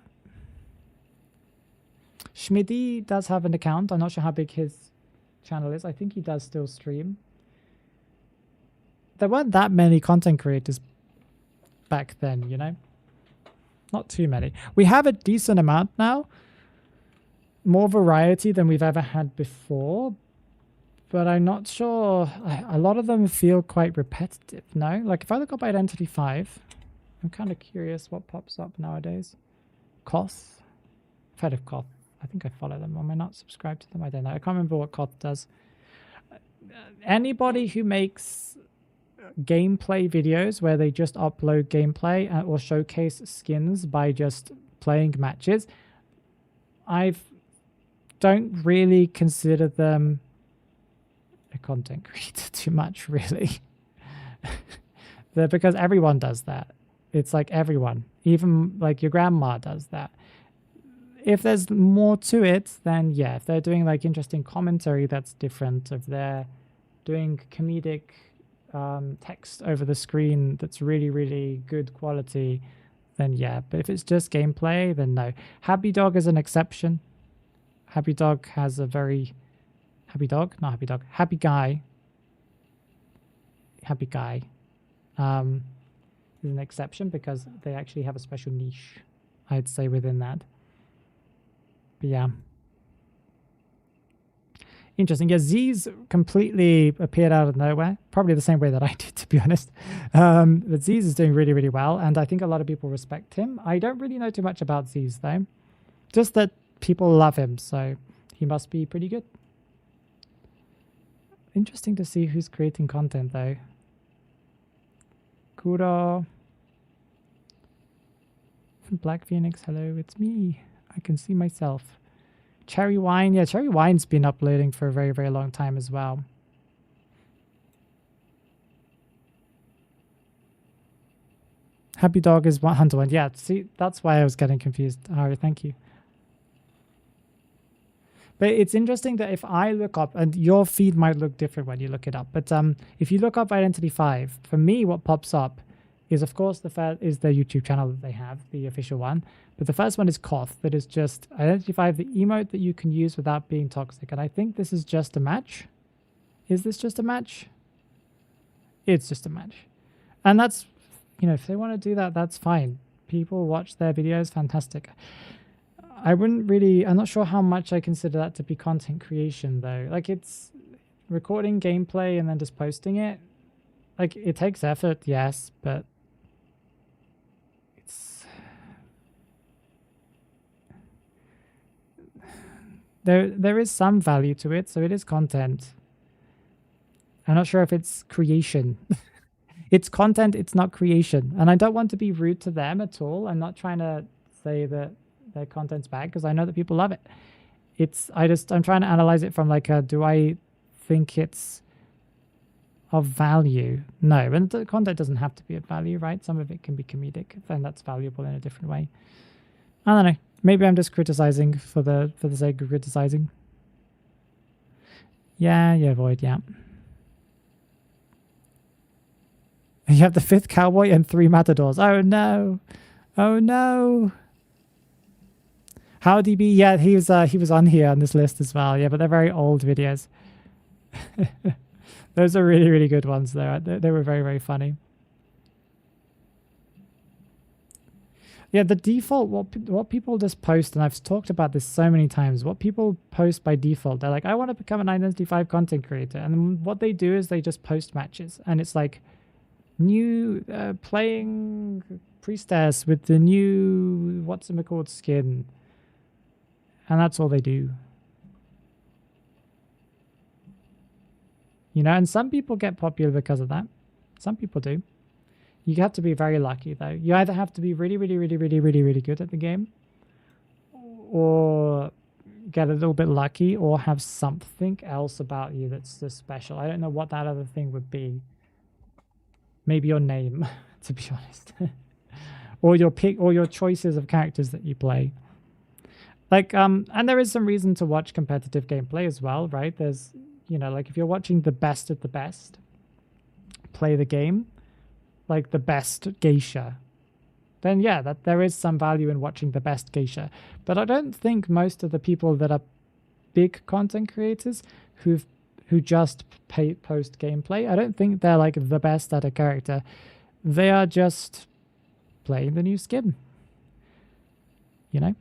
Schmidty does have an account. I'm not sure how big his channel is. I think he does still stream. There weren't that many content creators back then, you know? Not too many. We have a decent amount now. More variety than we've ever had before. But I'm not sure. A lot of them feel quite repetitive, no? Like if I look up Identity 5, I'm kind of curious what pops up nowadays. Koth. I've heard of Koth. I think I follow them. Am I not subscribed to them? I don't know. I can't remember what Koth does. Anybody who makes gameplay videos where they just upload gameplay or showcase skins by just playing matches, I don't really consider them a content creator too much, really. Because everyone does that. It's like everyone, even like your grandma does that. If there's more to it, then yeah, if they're doing like interesting commentary, that's different. If they're doing comedic text over the screen that's really, really good quality, then yeah. But if it's just gameplay, then no. Happy Dog is an exception. Happy Dog has a very Happy dog? Not happy dog. Happy guy. Happy guy. Is an exception because they actually have a special niche, I'd say, within that. But yeah. Interesting. Yeah, Z's completely appeared out of nowhere. Probably the same way that I did, to be honest. But Z's is doing really, really well. And I think a lot of people respect him. I don't really know too much about Z's, though. Just that people love him. So he must be pretty good. Interesting to see who's creating content, though. Kuro. Black Phoenix, hello, it's me. I can see myself. Cherry Wine, yeah, Cherry Wine's been uploading for a very, very long time as well. Happy Dog is Hunter One. Yeah, see, that's why I was getting confused. All right, thank you. But it's interesting that if I look up, and your feed might look different when you look it up, but if you look up Identity 5, for me, what pops up is, of course, the YouTube channel that they have, the official one. But the first one is Koth, that is just Identity 5, the emote that you can use without being toxic. And I think this is just a match. Is this just a match? It's just a match. And that's, you know, if they want to do that, that's fine. People watch their videos, fantastic. I wouldn't really, I'm not sure how much I consider that to be content creation, though. Like, it's recording gameplay and then just posting it. Like, it takes effort, yes, but it's... There is some value to it, so it is content. I'm not sure if it's creation. It's content, it's not creation. And I don't want to be rude to them at all. I'm not trying to say that their content's bad, because I know that people love it. I'm trying to analyze it from like do I think it's of value? No, and the content doesn't have to be of value, right? Some of it can be comedic, then that's valuable in a different way. I don't know. Maybe I'm just criticizing for the sake of criticizing. Yeah, Void, yeah. You have the 5th cowboy and 3 matadors. Oh no. Oh no. How DB? Yeah, he was on here on this list as well. Yeah, but they're very old videos. Those are really, really good ones though. They were very, very funny. Yeah, the default, what people just post, and I've talked about this so many times, what people post by default, they're like, I want to become an Identity 5 content creator. And then what they do is they just post matches. And it's like, new playing priestess with the new, what's it called, skin. And that's all they do. You know, and some people get popular because of that. Some people do. You have to be very lucky, though. You either have to be really, really, really, really, really, really good at the game, or get a little bit lucky, or have something else about you that's just special. I don't know what that other thing would be. Maybe your name, to be honest. Or your pick, or your choices of characters that you play. Like, and there is some reason to watch competitive gameplay as well, right? There's, you know, like if you're watching the best of the best play the game, like the best geisha, then yeah, that there is some value in watching the best geisha. But I don't think most of the people that are big content creators who just post gameplay, I don't think they're like the best at a character. They are just playing the new skin, you know?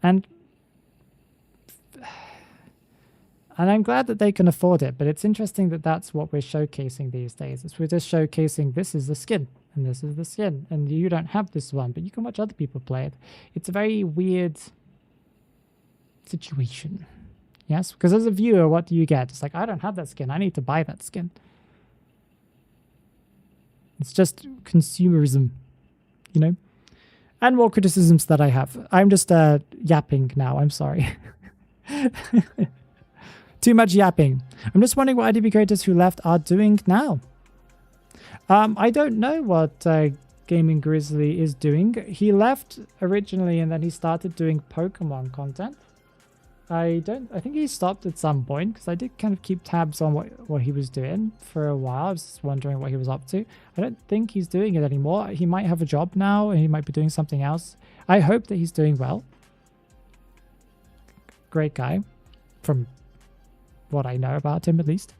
And I'm glad that they can afford it, but it's interesting that that's what we're showcasing these days. We're just showcasing this is the skin, and this is the skin, and you don't have this one, but you can watch other people play it. It's a very weird situation. Yes, because as a viewer, what do you get? It's like, I don't have that skin. I need to buy that skin. It's just consumerism, you know? And more criticisms that I have. I'm just yapping now. I'm sorry. Too much yapping. I'm just wondering what IDB creators who left are doing now. I don't know what Gaming Grizzly is doing. He left originally and then he started doing Pokemon content. I think he stopped at some point, because I did kind of keep tabs on what he was doing for a while. I was just wondering what he was up to. I don't think he's doing it anymore. He might have a job now and he might be doing something else. I hope that he's doing well. Great guy. From what I know about him, at least.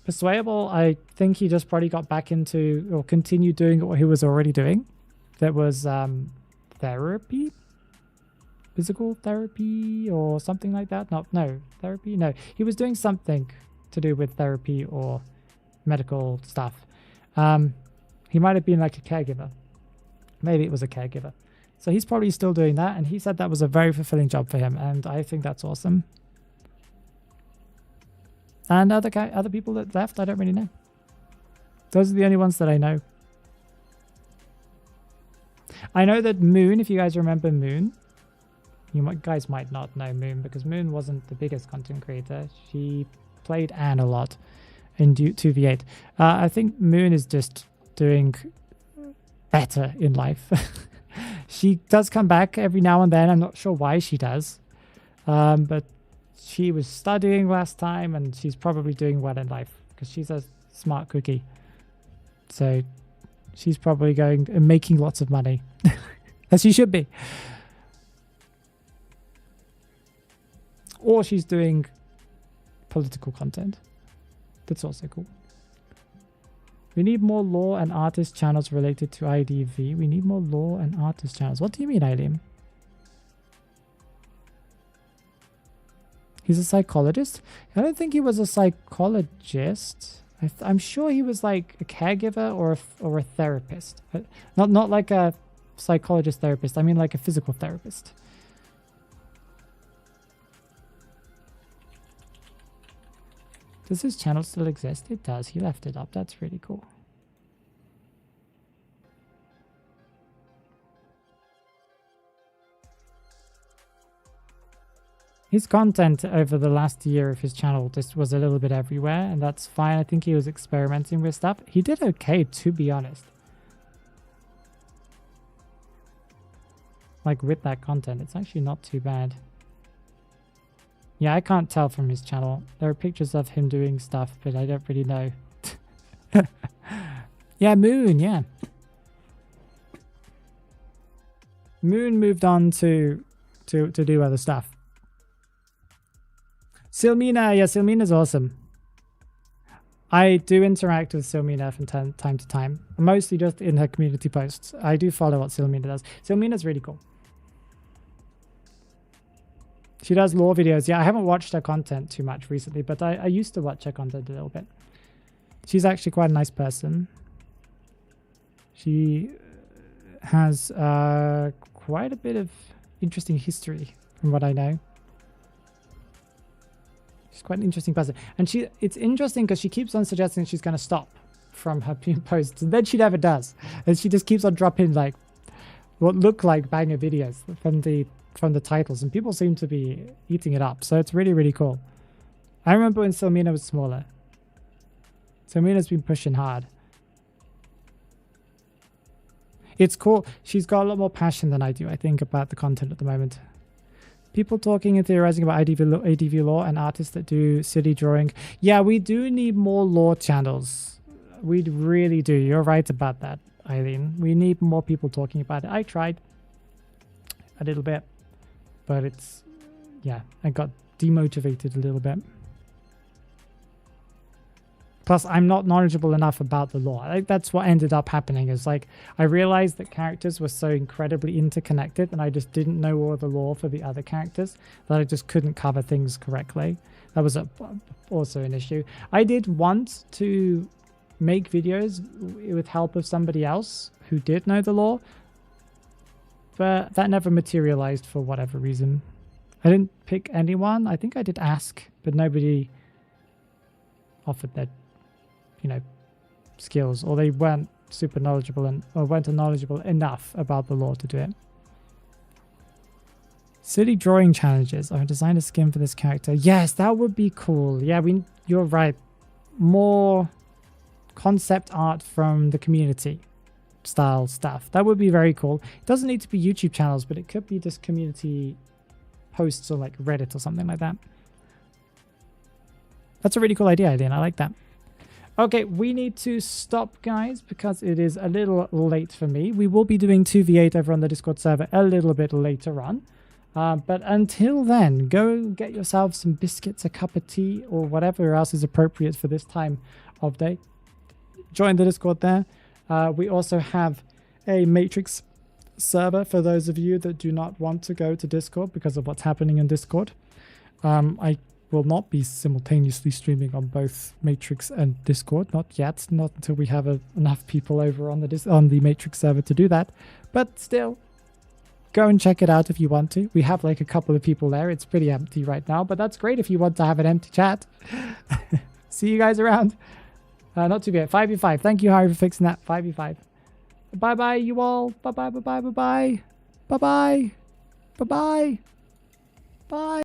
Persuadable, I think he just probably got back into or continued doing what he was already doing. That was therapy, physical therapy or something like that. No, therapy. No, he was doing something to do with therapy or medical stuff. He might have been like a caregiver. Maybe it was a caregiver. So he's probably still doing that, and he said that was a very fulfilling job for him, and I think that's awesome. And other people that left, I don't really know. Those are the only ones that I know. I know that Moon, if you guys remember Moon, guys might not know Moon because Moon wasn't the biggest content creator. She played Anne a lot in 2v8. I think Moon is just doing better in life. She does come back every now and then. I'm not sure why she does. But she was studying last time, and she's probably doing well in life because she's a smart cookie. So she's probably going and making lots of money. As she should be. Or she's doing political content. That's also cool. We need more lore and artist channels related to IDV. We need more lore and artist channels. What do you mean, Eileen? He's a psychologist? I don't think he was a psychologist. I'm sure he was like a caregiver or a therapist. Not like a psychologist therapist. I mean like a physical therapist. Does his channel still exist? It does. He left it up. That's really cool. His content over the last year of his channel just was a little bit everywhere, and that's fine. I think he was experimenting with stuff. He did okay, to be honest. Like with that content, it's actually not too bad. Yeah, I can't tell from his channel. There are pictures of him doing stuff, but I don't really know. Yeah, Moon, yeah. Moon moved on to do other stuff. Silmina, yeah, Silmina's awesome. I do interact with Silmina from time to time. Mostly just in her community posts. I do follow what Silmina does. Silmina's really cool. She does lore videos. Yeah, I haven't watched her content too much recently, but I used to watch her content a little bit. She's actually quite a nice person. She has quite a bit of interesting history from what I know. She's quite an interesting person. And it's interesting because she keeps on suggesting she's going to stop from her posts. And then she never does. And she just keeps on dropping like what look like banger videos from the titles. And people seem to be eating it up. So it's really, really cool. I remember when Silmina was smaller. Silmina's been pushing hard. It's cool. She's got a lot more passion than I do, I think, about the content at the moment. People talking and theorizing about ADV lore and artists that do city drawing. Yeah, we do need more lore channels. We really do. You're right about that, Eileen. We need more people talking about it. I tried a little bit, but it's, yeah, I got demotivated a little bit. Plus, I'm not knowledgeable enough about the lore. I think that's what ended up happening. Is like I realized that characters were so incredibly interconnected, and I just didn't know all the lore for the other characters that I just couldn't cover things correctly. That was also an issue. I did want to make videos with help of somebody else who did know the lore, but that never materialized for whatever reason. I didn't pick anyone. I think I did ask, but nobody offered their skills, or they weren't super knowledgeable or weren't knowledgeable enough about the lore to do it. City drawing challenges. I designed a skin for this character. Yes, that would be cool. Yeah, you're right. More concept art from the community style stuff. That would be very cool. It doesn't need to be YouTube channels, but it could be just community posts or like Reddit or something like that. That's a really cool idea, Aileen. I like that. Okay, we need to stop, guys, because it is a little late for me. We will be doing 2v8 over on the Discord server a little bit later on. But until then, go get yourself some biscuits, a cup of tea, or whatever else is appropriate for this time of day. Join the Discord there. We also have a Matrix server for those of you that do not want to go to Discord because of what's happening in Discord. I will not be simultaneously streaming on both Matrix and Discord, not yet, not until we have enough people over on the Matrix server to do that. But still, go and check it out if you want to. We have like a couple of people there. It's pretty empty right now, but that's great if you want to have an empty chat. See you guys around. Not too bad. 5v5. Thank you, Harry, for fixing that. 5v5. Bye-bye, you all. Bye-bye, bye-bye, bye-bye. Bye-bye. Bye-bye. Bye.